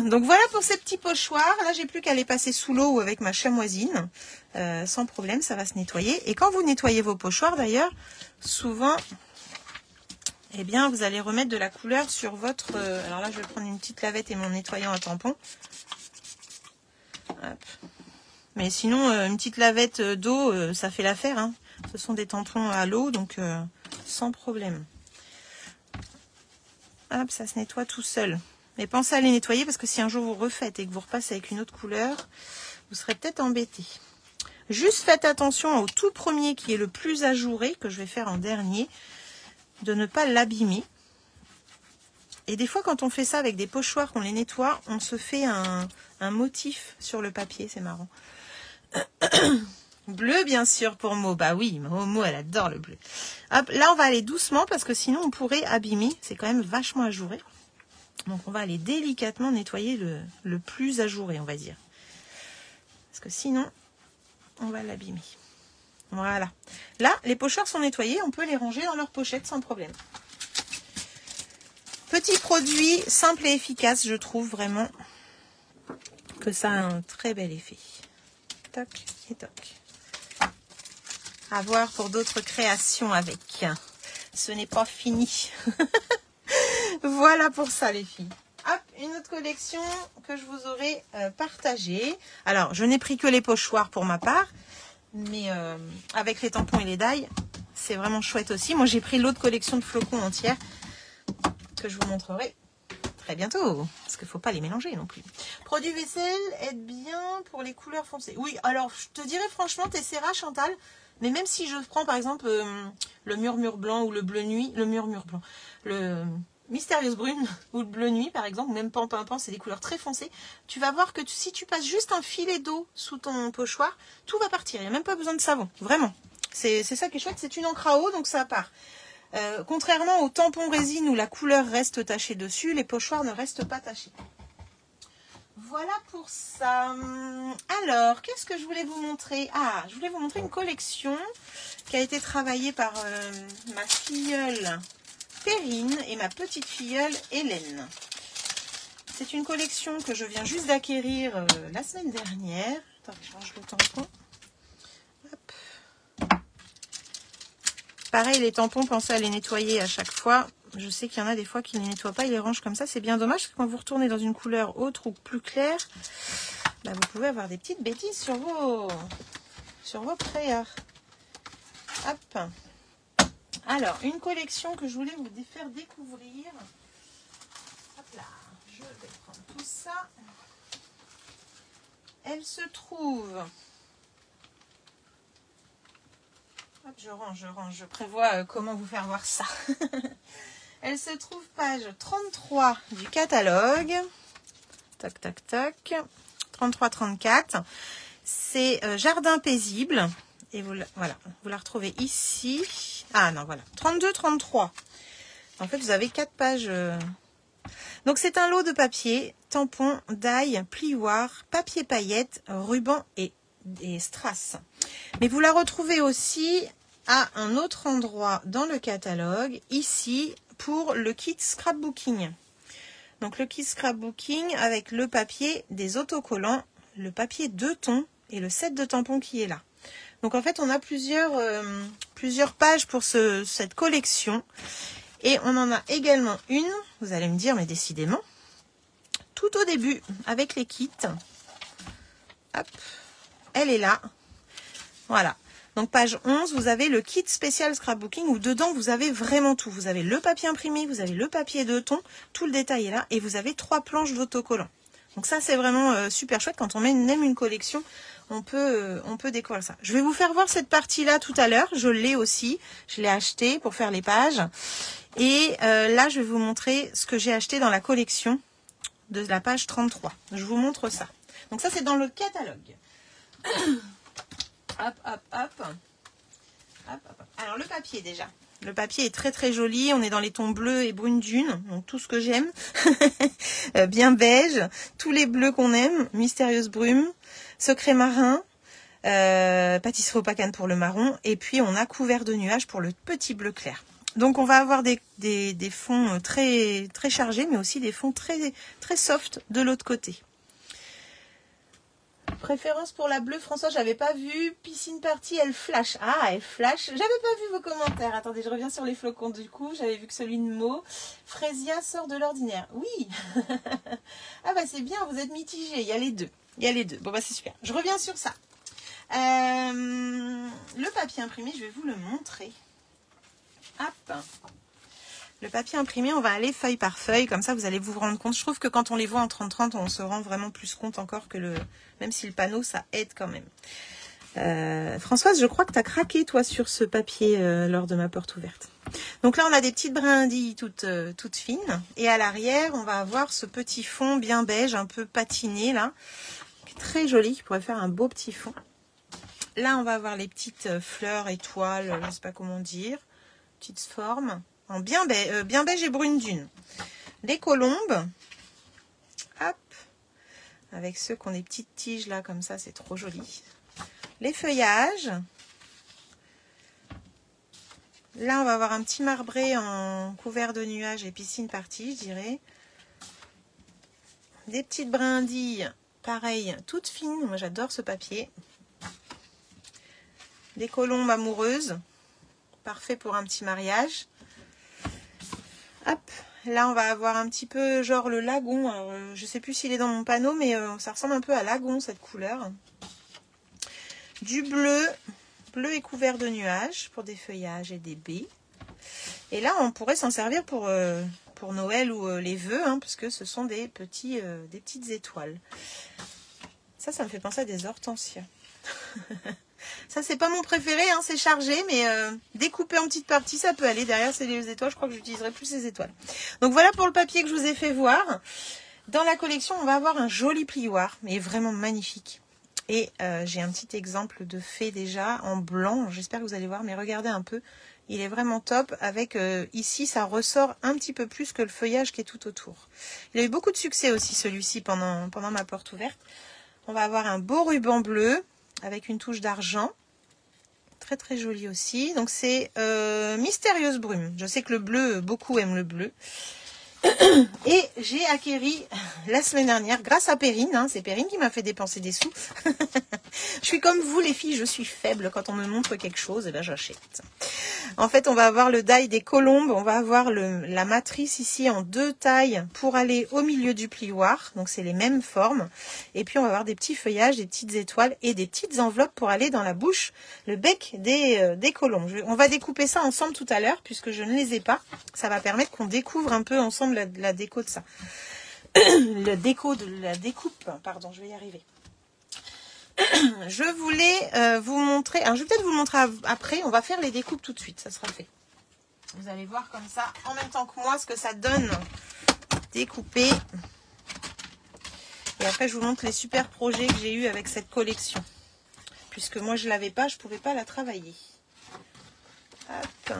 Donc voilà pour ces petits pochoirs. Là, j'ai plus qu'à les passer sous l'eau ou avec ma chamoisine. Sans problème, ça va se nettoyer. Et quand vous nettoyez vos pochoirs, d'ailleurs, souvent, eh bien, vous allez remettre de la couleur sur votre... alors là, je vais prendre une petite lavette et mon nettoyant à tampon. Hop. Mais sinon, une petite lavette d'eau, ça fait l'affaire. Hein. Ce sont des tampons à l'eau, donc sans problème. Hop, ça se nettoie tout seul. Mais pensez à les nettoyer parce que si un jour vous refaites et que vous repassez avec une autre couleur, vous serez peut-être embêté. Juste faites attention au tout premier qui est le plus ajouré, que je vais faire en dernier, de ne pas l'abîmer. Et des fois, quand on fait ça avec des pochoirs, qu'on les nettoie, on se fait un motif sur le papier, c'est marrant. Bleu, bien sûr, pour Mo. Bah oui, Mo, elle adore le bleu. Hop, là, on va aller doucement parce que sinon, on pourrait abîmer. C'est quand même vachement ajouré. Donc, on va aller délicatement nettoyer le plus ajouré, on va dire. Parce que sinon, on va l'abîmer. Voilà. Là, les pochoirs sont nettoyés. On peut les ranger dans leur pochette sans problème. Petit produit simple et efficace, je trouve vraiment que ça a un très bel effet. Toc et toc. À voir pour d'autres créations avec. Ce n'est pas fini. Voilà pour ça les filles. Hop, une autre collection que je vous aurais partagée. Alors, je n'ai pris que les pochoirs pour ma part. Mais avec les tampons et les dailles, c'est vraiment chouette aussi. Moi, j'ai pris l'autre collection de flocons entière que je vous montrerai très bientôt. Parce qu'il ne faut pas les mélanger non plus. Produit vaisselle aide bien pour les couleurs foncées. Oui, alors, je te dirais franchement, t'essaieras Chantal. Mais même si je prends par exemple le murmure blanc ou le bleu nuit, le murmure blanc, le mystérieuse brune ou le bleu nuit par exemple, même pan, c'est des couleurs très foncées. Tu vas voir que si tu passes juste un filet d'eau sous ton pochoir, tout va partir. Il n'y a même pas besoin de savon, vraiment. C'est ça qui est chouette, c'est une encre à eau, donc ça part. Contrairement aux tampons résine où la couleur reste tachée dessus, les pochoirs ne restent pas tachés. Voilà pour ça. Alors, qu'est-ce que je voulais vous montrer? Ah, je voulais vous montrer une collection qui a été travaillée par ma filleule Perrine et ma petite filleule Hélène. C'est une collection que je viens juste d'acquérir la semaine dernière. Attends, je range le tampon. Hop. Pareil, les tampons, pensez à les nettoyer à chaque fois. Je sais qu'il y en a des fois qui ne les nettoient pas, ils les rangent comme ça. C'est bien dommage parce que quand vous retournez dans une couleur autre ou plus claire, bah, vous pouvez avoir des petites bêtises sur vos créas. Hop. Alors, une collection que je voulais vous faire découvrir. Hop là, je vais prendre tout ça. Elle se trouve... Hop, je range, je prévois comment vous faire voir ça. Elle se trouve page 33 du catalogue. Tac, tac, tac. 33-34. C'est Jardin paisible. Et voilà, vous la retrouvez ici. Ah non, voilà. 32-33. En fait, vous avez 4 pages. Donc, c'est un lot de papier, tampons, die, plioir, papier paillettes, ruban et strass. Mais vous la retrouvez aussi à un autre endroit dans le catalogue, ici, pour le kit scrapbooking. Donc, le kit scrapbooking avec le papier des autocollants, le papier 2 tons et le set de tampons qui est là. Donc, en fait, on a plusieurs pages pour cette collection. Et on en a également une, vous allez me dire, mais décidément, tout au début, avec les kits. Hop, elle est là. Voilà. Donc, page 11, vous avez le kit spécial scrapbooking où dedans, vous avez vraiment tout. Vous avez le papier imprimé, vous avez le papier 2 tons, tout le détail est là. Et vous avez 3 planches d'autocollants. Donc, ça, c'est vraiment super chouette. Quand on aime une collection, on peut découvrir ça. Je vais vous faire voir cette partie-là tout à l'heure. Je l'ai aussi. Je l'ai acheté pour faire les pages. Et là, je vais vous montrer ce que j'ai acheté dans la collection de la page 33. Je vous montre ça. Donc ça, c'est dans le catalogue. Hop, hop, hop. Hop, hop, hop. Alors, le papier déjà. Le papier est très très joli. On est dans les tons bleus et brunes dune. Donc tout ce que j'aime. Bien beige. Tous les bleus qu'on aime. Mystérieuse brume. Secret marin. Pâtisserie au pacane pour le marron. Et puis, on a couvert de nuages pour le petit bleu clair. Donc, on va avoir des fonds très, très chargés, mais aussi des fonds très, très soft de l'autre côté. Préférence pour la bleue, François, j'avais pas vu. Piscine party, elle flash. Ah, elle flash. J'avais pas vu vos commentaires. Attendez, je reviens sur les flocons du coup. J'avais vu que celui de Mo. Frésia sort de l'ordinaire. Oui. Ah bah c'est bien, vous êtes mitigés. Il y a les deux. Il y a les deux. Bon bah c'est super. Je reviens sur ça. Le papier imprimé, je vais vous le montrer. Hop. Le papier imprimé, on va aller feuille par feuille, comme ça vous allez vous rendre compte. Je trouve que quand on les voit en 30-30, on se rend vraiment plus compte encore que même si le panneau, ça aide quand même. Françoise, je crois que tu as craqué toi sur ce papier lors de ma porte ouverte. Donc là, on a des petites brindilles toutes fines. Et à l'arrière, on va avoir ce petit fond bien beige, un peu patiné là, qui est très joli, qui pourrait faire un beau petit fond. Là, on va avoir les petites fleurs, étoiles, je ne sais pas comment dire, petites formes. En bien beige et brune dune. Les colombes, hop, avec ceux qui ont des petites tiges là, comme ça, c'est trop joli. Les feuillages. Là, on va avoir un petit marbré en couvert de nuages et piscine party, je dirais. Des petites brindilles, pareil, toutes fines. Moi, j'adore ce papier. Des colombes amoureuses, parfait pour un petit mariage. Hop, là on va avoir un petit peu genre le lagon. Alors, je sais plus s'il est dans mon panneau, mais ça ressemble un peu à lagon cette couleur. Du bleu, bleu et couvert de nuages pour des feuillages et des baies. Et là on pourrait s'en servir pour Noël ou les vœux, hein, parce que ce sont des petites étoiles. Ça me fait penser à des hortensias. Ça, c'est pas mon préféré, hein, c'est chargé, mais découper en petites parties, ça peut aller. Derrière, c'est les étoiles. Je crois que j'utiliserai plus les étoiles. Donc, voilà pour le papier que je vous ai fait voir. Dans la collection, on va avoir un joli plioir, mais vraiment magnifique. Et j'ai un petit exemple de fait déjà en blanc. J'espère que vous allez voir, mais regardez un peu. Il est vraiment top. Avec ici, ça ressort un petit peu plus que le feuillage qui est tout autour. Il a eu beaucoup de succès aussi, celui-ci, pendant ma porte ouverte. On va avoir un beau ruban bleu avec une touche d'argent. Très très joli aussi. Donc c'est Mystérieuse brume. Je sais que le bleu, beaucoup aiment le bleu. Et j'ai acquéri la semaine dernière, grâce à Perrine, hein, c'est Perrine qui m'a fait dépenser des sous. Je suis comme vous les filles, je suis faible. Quand on me montre quelque chose, eh ben, j'achète. En fait, on va avoir le die des colombes, on va avoir la matrice ici en 2 tailles pour aller au milieu du plioir. Donc c'est les mêmes formes. Et puis on va avoir des petits feuillages, des petites étoiles et des petites enveloppes pour aller dans la bouche, le bec des colombes. On va découper ça ensemble tout à l'heure puisque je ne les ai pas. Ça va permettre qu'on découvre un peu ensemble la déco de ça. La découpe, pardon, je vais y arriver. Je voulais vous montrer, alors je vais peut-être vous le montrer après, on va faire les découpes tout de suite, ça sera fait. Vous allez voir comme ça, en même temps que moi, ce que ça donne découpé. Et après, je vous montre les super projets que j'ai eu avec cette collection. Puisque moi, je ne l'avais pas, je ne pouvais pas la travailler. Hop.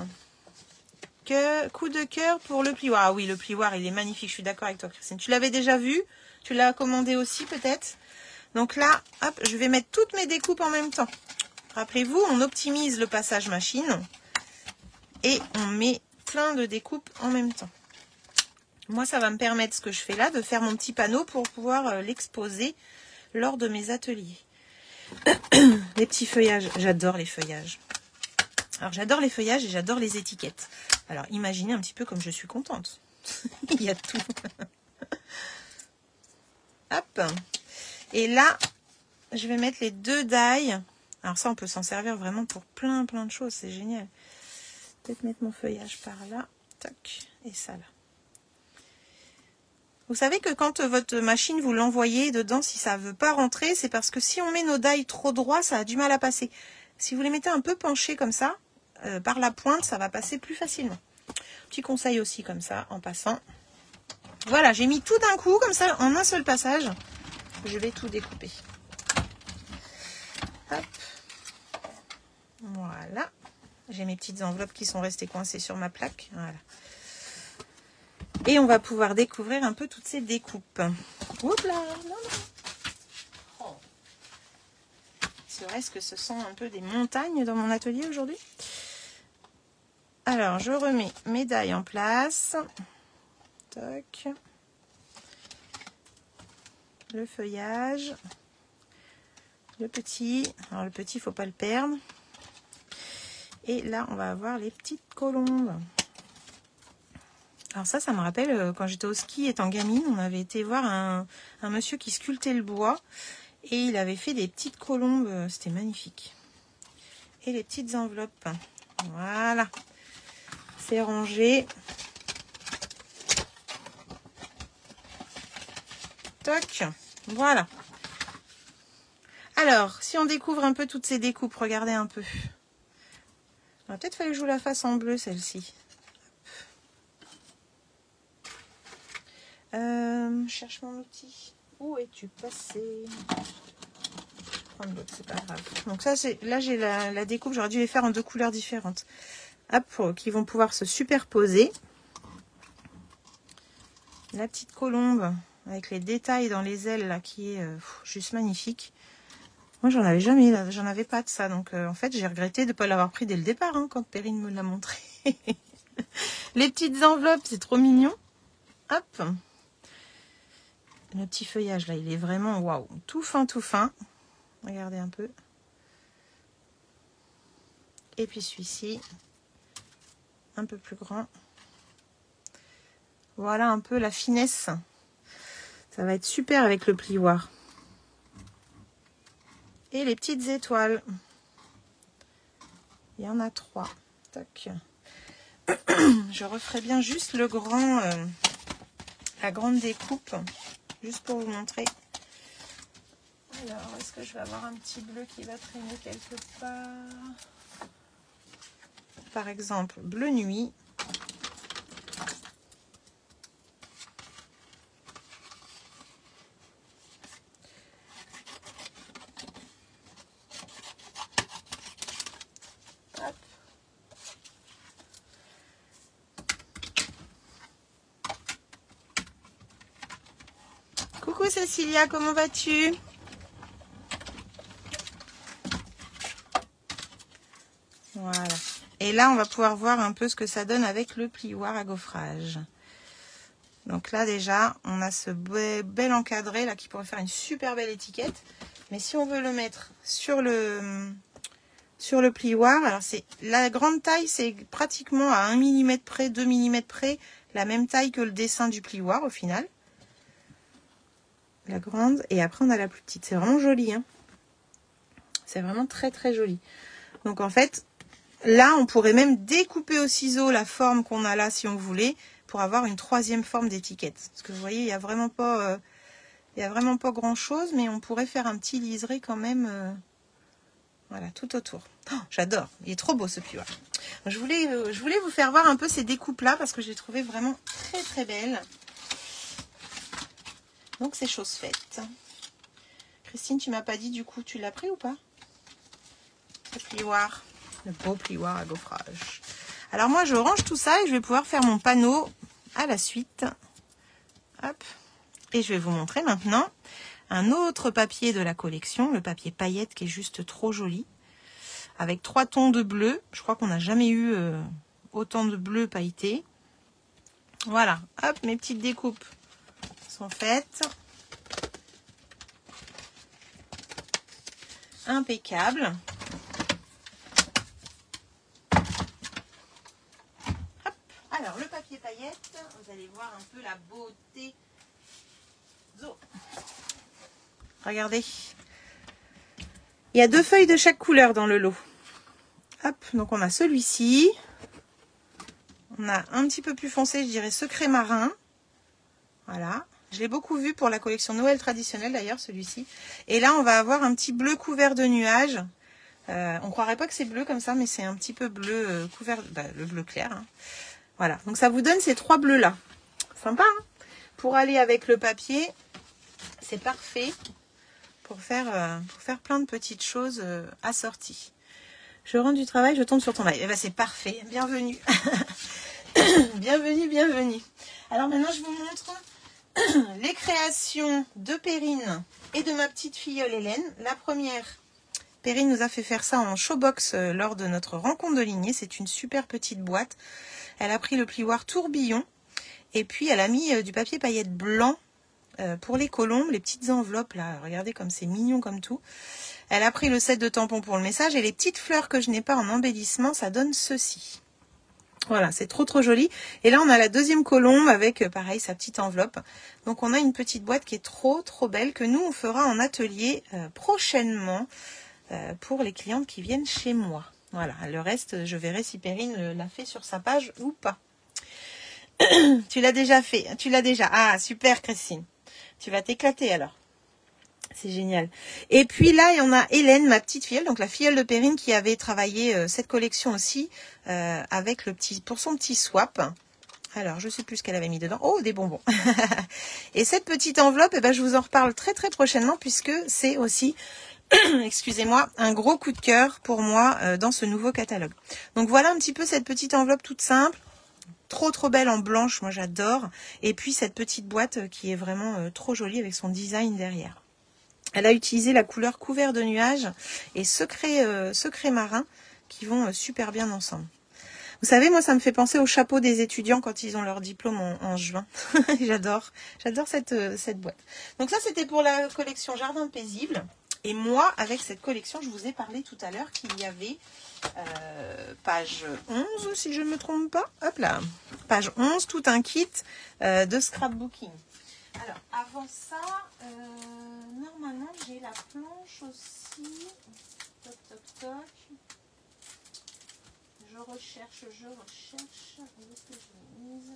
Coup de cœur pour le plioir. Ah oui, le plioir, il est magnifique. Je suis d'accord avec toi, Christine. Tu l'avais déjà vu? Tu l'as commandé aussi, peut-être? Donc là, hop, je vais mettre toutes mes découpes en même temps. Rappelez-vous, on optimise le passage machine. Et on met plein de découpes en même temps. Moi, ça va me permettre, ce que je fais là, de faire mon petit panneau pour pouvoir l'exposer lors de mes ateliers. Les petits feuillages, j'adore les feuillages. Alors, j'adore les feuillages et j'adore les étiquettes. Alors, imaginez un petit peu comme je suis contente. Il y a tout. Hop. Et là, je vais mettre les 2 die. Alors ça, on peut s'en servir vraiment pour plein de choses. C'est génial. Peut-être mettre mon feuillage par là. Tac. Et ça là. Vous savez que quand votre machine, vous l'envoyez dedans, si ça ne veut pas rentrer, c'est parce que si on met nos die trop droits, ça a du mal à passer. Si vous les mettez un peu penchés comme ça, par la pointe, ça va passer plus facilement. Petit conseil aussi comme ça, en passant. Voilà, j'ai mis tout d'un coup, comme ça, en un seul passage. Je vais tout découper. Hop. Voilà. J'ai mes petites enveloppes qui sont restées coincées sur ma plaque. Voilà. Et on va pouvoir découvrir un peu toutes ces découpes. Oups là, non. Oh. Serait-ce que ce sont un peu des montagnes dans mon atelier aujourd'hui? Alors, je remets mes die en place. Toc. Le feuillage. Le petit. Alors, le petit, il ne faut pas le perdre. Et là, on va avoir les petites colombes. Alors ça me rappelle, quand j'étais au ski étant gamine, on avait été voir un monsieur qui sculptait le bois. Et il avait fait des petites colombes, c'était magnifique. Et les petites enveloppes. Voilà. C'est rangé. Toc. Voilà. Alors, si on découvre un peu toutes ces découpes, regardez un peu. Peut-être fallait que je vous la fasse en bleu, celle-ci. Cherche mon outil. Où es-tu passé? Je vais prendre l'autre, c'est pas grave. Donc ça, là j'ai la découpe. J'aurais dû les faire en 2 couleurs différentes. Hop, qui vont pouvoir se superposer. La petite colombe avec les détails dans les ailes là, qui est juste magnifique. Moi, j'en avais jamais, j'en avais pas de ça. Donc en fait, j'ai regretté de ne pas l'avoir pris dès le départ quand Perrine me l'a montré. Les petites enveloppes, c'est trop mignon. Hop. Le petit feuillage là, il est vraiment waouh, tout fin, tout fin. Regardez un peu. Et puis celui-ci, un peu plus grand. Voilà un peu la finesse. Ça va être super avec le plioir. Et les petites étoiles. Il y en a 3. Tac. Je referai bien juste le grand, la grande découpe. Juste pour vous montrer. Alors, est-ce que je vais avoir un petit bleu qui va traîner quelque part? Par exemple, bleu nuit. Hop. Coucou Cécilia, comment vas-tu? Voilà. Et là, on va pouvoir voir un peu ce que ça donne avec le plioir à gaufrage. Donc là, déjà, on a ce bel encadré là qui pourrait faire une super belle étiquette. Mais si on veut le mettre sur le plioir, alors c'est la grande taille, c'est pratiquement à 1 mm près, 2 mm près, la même taille que le dessin du plioir au final. La grande, et après on a la plus petite. C'est vraiment joli, hein. C'est vraiment très très joli. Donc en fait, là on pourrait même découper au ciseau la forme qu'on a là si on voulait, pour avoir une 3e forme d'étiquette. Parce que vous voyez, il n'y a vraiment pas grand chose, mais on pourrait faire un petit liseré quand même. Voilà, tout autour. Oh, j'adore, il est trop beau ce plioir. Je voulais vous faire voir un peu ces découpes-là parce que je les trouvais vraiment très très belles. Donc c'est chose faite. Christine, tu m'as pas dit du coup, tu l'as pris ou pas? Le plioir, le beau plioir à gaufrage. Alors moi je range tout ça et je vais pouvoir faire mon panneau à la suite. Hop. Et je vais vous montrer maintenant un autre papier de la collection, le papier paillette qui est juste trop joli. Avec 3 tons de bleu. Je crois qu'on n'a jamais eu autant de bleu pailleté. Voilà, hop, mes petites découpes sont faites. Impeccable. Hop. Alors, le papier paillette, vous allez voir un peu la beauté. Zo. Regardez. Il y a 2 feuilles de chaque couleur dans le lot. Hop, donc on a celui-ci. On a un petit peu plus foncé, je dirais secret marin. Voilà. Je l'ai beaucoup vu pour la collection Noël traditionnelle d'ailleurs, celui-ci. Et là, on va avoir un petit bleu couvert de nuages. On croirait pas que c'est bleu comme ça, mais c'est un petit peu bleu couvert, le bleu clair. Hein. Voilà, donc ça vous donne ces 3 bleus-là. Sympa, hein? Pour aller avec le papier, c'est parfait pour faire plein de petites choses assorties. Je rentre du travail, je tombe sur ton live. Eh ben, c'est parfait, bienvenue. Bienvenue, bienvenue. Alors maintenant, je vous montre les créations de Perrine et de ma petite filleule Hélène. La première, Perrine nous a fait faire ça en showbox lors de notre rencontre de lignée. C'est une super petite boîte. Elle a pris le plioir tourbillon et puis elle a mis du papier paillette blanc pour les colombes, les petites enveloppes là. Regardez comme c'est mignon comme tout. Elle a pris le set de tampons pour le message et les petites fleurs que je n'ai pas en embellissement, ça donne ceci. Voilà, c'est trop trop joli. Et là, on a la deuxième colombe avec, pareil, sa petite enveloppe. Donc, on a une petite boîte qui est trop trop belle que nous, on fera en atelier prochainement pour les clientes qui viennent chez moi. Voilà, le reste, je verrai si Perrine l'a fait sur sa page ou pas. Tu l'as déjà fait, tu l'as déjà. Ah, super Christine. Tu vas t'éclater alors. C'est génial. Et puis là, on a Hélène, ma petite filleule, donc la filleule de Perrine qui avait travaillé cette collection aussi avec pour son petit swap. Alors, je sais plus ce qu'elle avait mis dedans. Oh, des bonbons. Et cette petite enveloppe, eh ben, je vous en reparle très très prochainement puisque c'est aussi, excusez-moi, un gros coup de cœur pour moi dans ce nouveau catalogue. Donc voilà un petit peu cette petite enveloppe toute simple. Trop trop belle en blanche, moi j'adore. Et puis cette petite boîte qui est vraiment trop jolie avec son design derrière. Elle a utilisé la couleur couvert de nuages et secret marin qui vont super bien ensemble. Vous savez, moi, ça me fait penser au chapeau des étudiants quand ils ont leur diplôme en juin. J'adore cette boîte. Donc ça, c'était pour la collection Jardin paisible. Et moi, avec cette collection, je vous ai parlé tout à l'heure qu'il y avait page 11, si je ne me trompe pas. Hop là, page 11, tout un kit de scrapbooking. Alors, avant ça, normalement, j'ai la planche aussi. Toc, toc, toc. Je recherche. Où est-ce que je l'ai mise?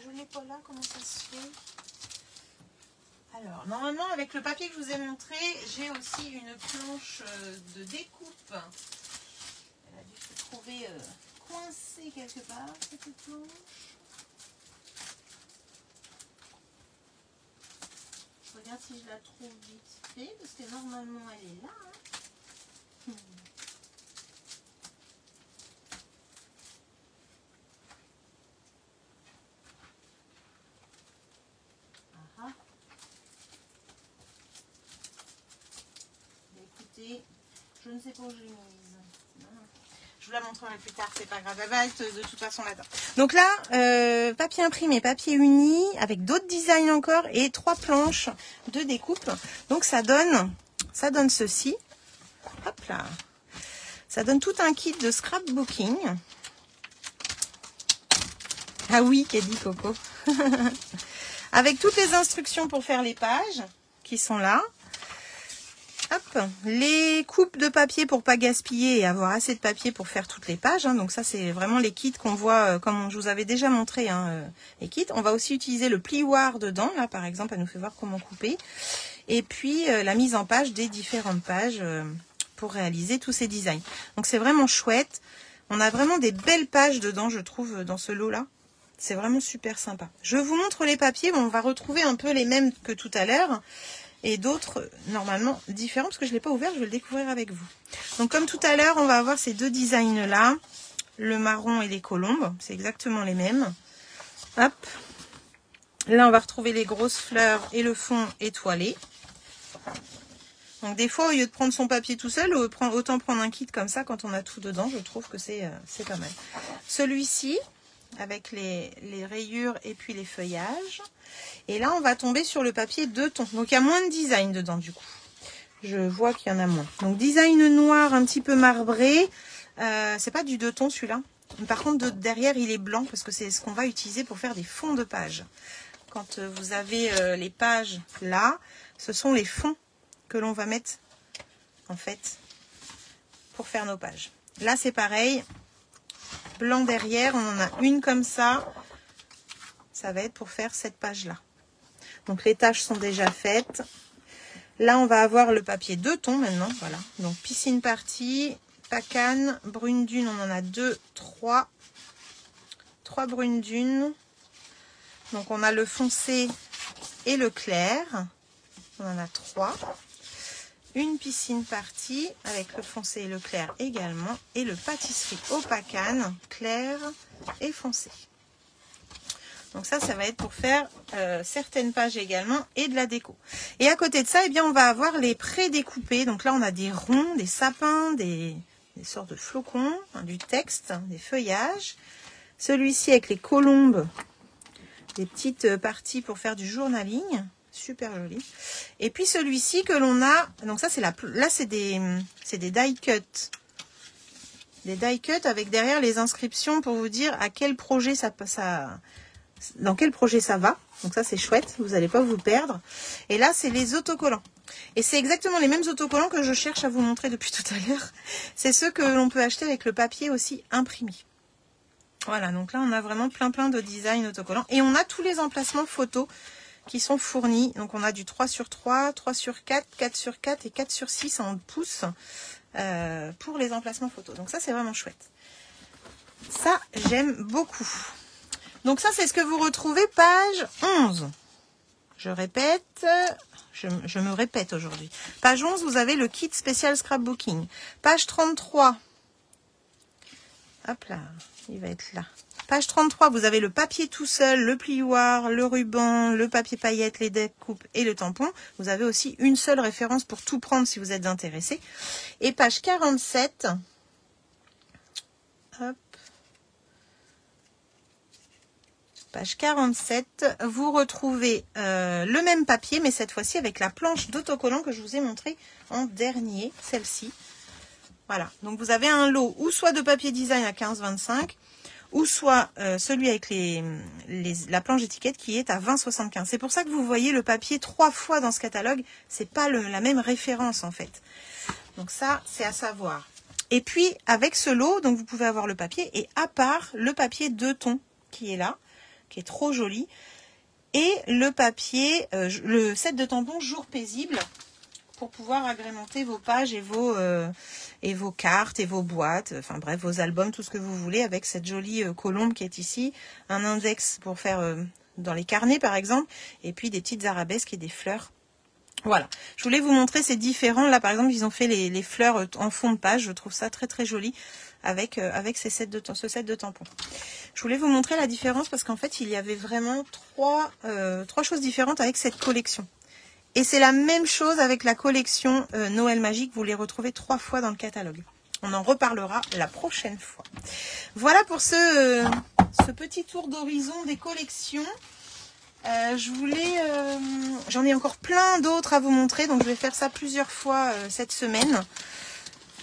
Je ne l'ai pas là, comment ça se fait? Alors, normalement, avec le papier que je vous ai montré, j'ai aussi une planche de découpe. Elle a dû se trouver coincée quelque part, cette planche. Je regarde si je la trouve vite fait, parce que normalement, elle est là. Hein. Ah. Écoutez, je ne sais pas où je l'ai mise. Je vous la montrerai plus tard, c'est pas grave. Elle va être de toute façon là-dedans. Donc là, papier imprimé, papier uni, avec d'autres designs encore et 3 planches de découpe. Donc ça donne ceci. Hop là. Ça donne tout un kit de scrapbooking. Ah oui, qu'a dit Coco. Avec toutes les instructions pour faire les pages qui sont là. Hop, les coupes de papier pour pas gaspiller et avoir assez de papier pour faire toutes les pages. Hein. Donc ça, c'est vraiment les kits qu'on voit, comme je vous avais déjà montré, hein, les kits. On va aussi utiliser le plioir dedans. Là, par exemple, elle nous fait voir comment couper. Et puis, la mise en page des différentes pages pour réaliser tous ces designs. Donc c'est vraiment chouette. On a vraiment des belles pages dedans, je trouve, dans ce lot-là. C'est vraiment super sympa. Je vous montre les papiers. Bon, on va retrouver un peu les mêmes que tout à l'heure. Et d'autres, normalement, différents, parce que je ne l'ai pas ouvert, je vais le découvrir avec vous. Donc, comme tout à l'heure, on va avoir ces deux designs-là. Le marron et les colombes. C'est exactement les mêmes. Hop. Là, on va retrouver les grosses fleurs et le fond étoilé. Donc, des fois, au lieu de prendre son papier tout seul, autant prendre un kit comme ça quand on a tout dedans. Je trouve que c'est pas mal. Celui-ci, avec les rayures et puis les feuillages. Et là, on va tomber sur le papier 2 tons. Donc, il y a moins de design dedans, du coup. Je vois qu'il y en a moins. Donc, design noir un petit peu marbré. C'est pas du 2 tons, celui-là. Par contre, derrière, il est blanc parce que c'est ce qu'on va utiliser pour faire des fonds de page. Quand vous avez les pages là, ce sont les fonds que l'on va mettre, en fait, pour faire nos pages. Là, c'est pareil. Blanc derrière, on en a une comme ça. Ça va être pour faire cette page-là. Donc, les tâches sont déjà faites. Là, on va avoir le papier 2 tons maintenant. Voilà. Donc, piscine partie, pacane, brune dune, on en a 2, 3. 3 brunes dunes. Donc, on a le foncé et le clair. On en a 3. Une piscine partie avec le foncé et le clair également. Et le pâtisserie au pacane, clair et foncé. Donc ça va être pour faire certaines pages également et de la déco. Et à côté de ça, eh bien, on va avoir les pré-découpés. Donc là, on a des ronds, des sapins, des sortes de flocons, hein, du texte, des feuillages. Celui-ci avec les colombes, des petites parties pour faire du journaling. Super joli. Et puis celui-ci que l'on a, donc ça c'est là c'est des die cut. Des die cut avec derrière les inscriptions pour vous dire à quel projet dans quel projet ça va. Donc ça c'est chouette, vous n'allez pas vous perdre. Et là c'est les autocollants. Et c'est exactement les mêmes autocollants que je cherche à vous montrer depuis tout à l'heure. C'est ceux que l'on peut acheter avec le papier aussi imprimé. Voilà, donc là on a vraiment plein de designs autocollants. Et on a tous les emplacements photos qui sont fournis. Donc on a du 3x3, 3x4, 4x4 et 4x6 en pouces pour les emplacements photos. Donc ça c'est vraiment chouette. Ça j'aime beaucoup. Donc ça c'est ce que vous retrouvez page 11. Je répète, je me répète aujourd'hui. Page 11, vous avez le kit spécial scrapbooking. Page 33. Hop là, il va être là. Page 33, vous avez le papier tout seul, le plioir, le ruban, le papier paillette, les découpes et le tampon. Vous avez aussi une seule référence pour tout prendre si vous êtes intéressé. Et page 47. Hop. Page 47, vous retrouvez le même papier, mais cette fois-ci avec la planche d'autocollant que je vous ai montré en dernier, celle-ci. Voilà, donc vous avez un lot ou soit de papier design à 15,25 ou soit celui avec la planche d'étiquette qui est à 20,75. C'est pour ça que vous voyez le papier 3 fois dans ce catalogue. C'est pas la même référence en fait. Donc ça, c'est à savoir. Et puis avec ce lot, donc vous pouvez avoir le papier et à part le papier 2 tons qui est là, qui est trop joli, et le papier, le set de tampons jour paisible pour pouvoir agrémenter vos pages et vos cartes et vos boîtes, enfin bref, vos albums, tout ce que vous voulez, avec cette jolie colombe qui est ici, un index pour faire dans les carnets par exemple, et puis des petites arabesques et des fleurs. Voilà, je voulais vous montrer ces différents. Là par exemple, ils ont fait les fleurs en fond de page, je trouve ça très joli avec ce set de tampons. Je voulais vous montrer la différence parce qu'en fait, il y avait vraiment trois choses différentes avec cette collection. Et c'est la même chose avec la collection Noël Magique. Vous les retrouvez 3 fois dans le catalogue. On en reparlera la prochaine fois. Voilà pour ce petit tour d'horizon des collections. J'en ai encore plein d'autres à vous montrer. Donc je vais faire ça plusieurs fois cette semaine.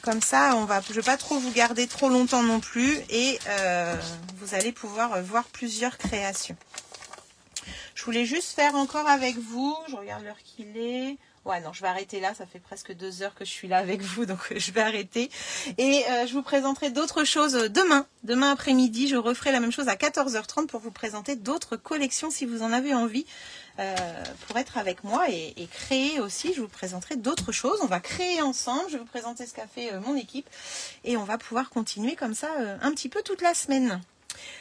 Comme ça, je ne vais pas trop vous garder trop longtemps non plus. Et vous allez pouvoir voir plusieurs créations. Je voulais juste faire encore avec vous, je regarde l'heure qu'il est, Ouais, non, je vais arrêter là. Ça fait presque 2 heures que je suis là avec vous, donc je vais arrêter. Et je vous présenterai d'autres choses demain. Demain après-midi, je referai la même chose à 14h30 pour vous présenter d'autres collections si vous en avez envie. Pour être avec moi et créer aussi. Je vous présenterai d'autres choses. On va créer ensemble. Je vais vous présenter ce qu'a fait mon équipe. Et on va pouvoir continuer comme ça un petit peu toute la semaine.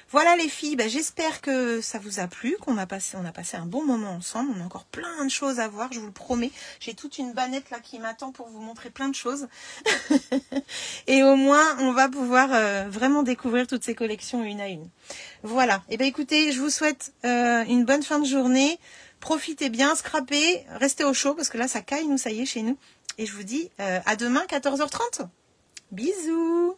Voilà les filles, j'espère que ça vous a plu, on a passé un bon moment ensemble. On a encore plein de choses à voir, je vous le promets. J'ai toute une bannette là qui m'attend pour vous montrer plein de choses. Et au moins, on va pouvoir vraiment découvrir toutes ces collections une à une. Voilà, et écoutez, je vous souhaite une bonne fin de journée. Profitez bien, scrapez, restez au chaud parce que là ça caille, nous ça y est chez nous. Et je vous dis à demain 14h30. Bisous.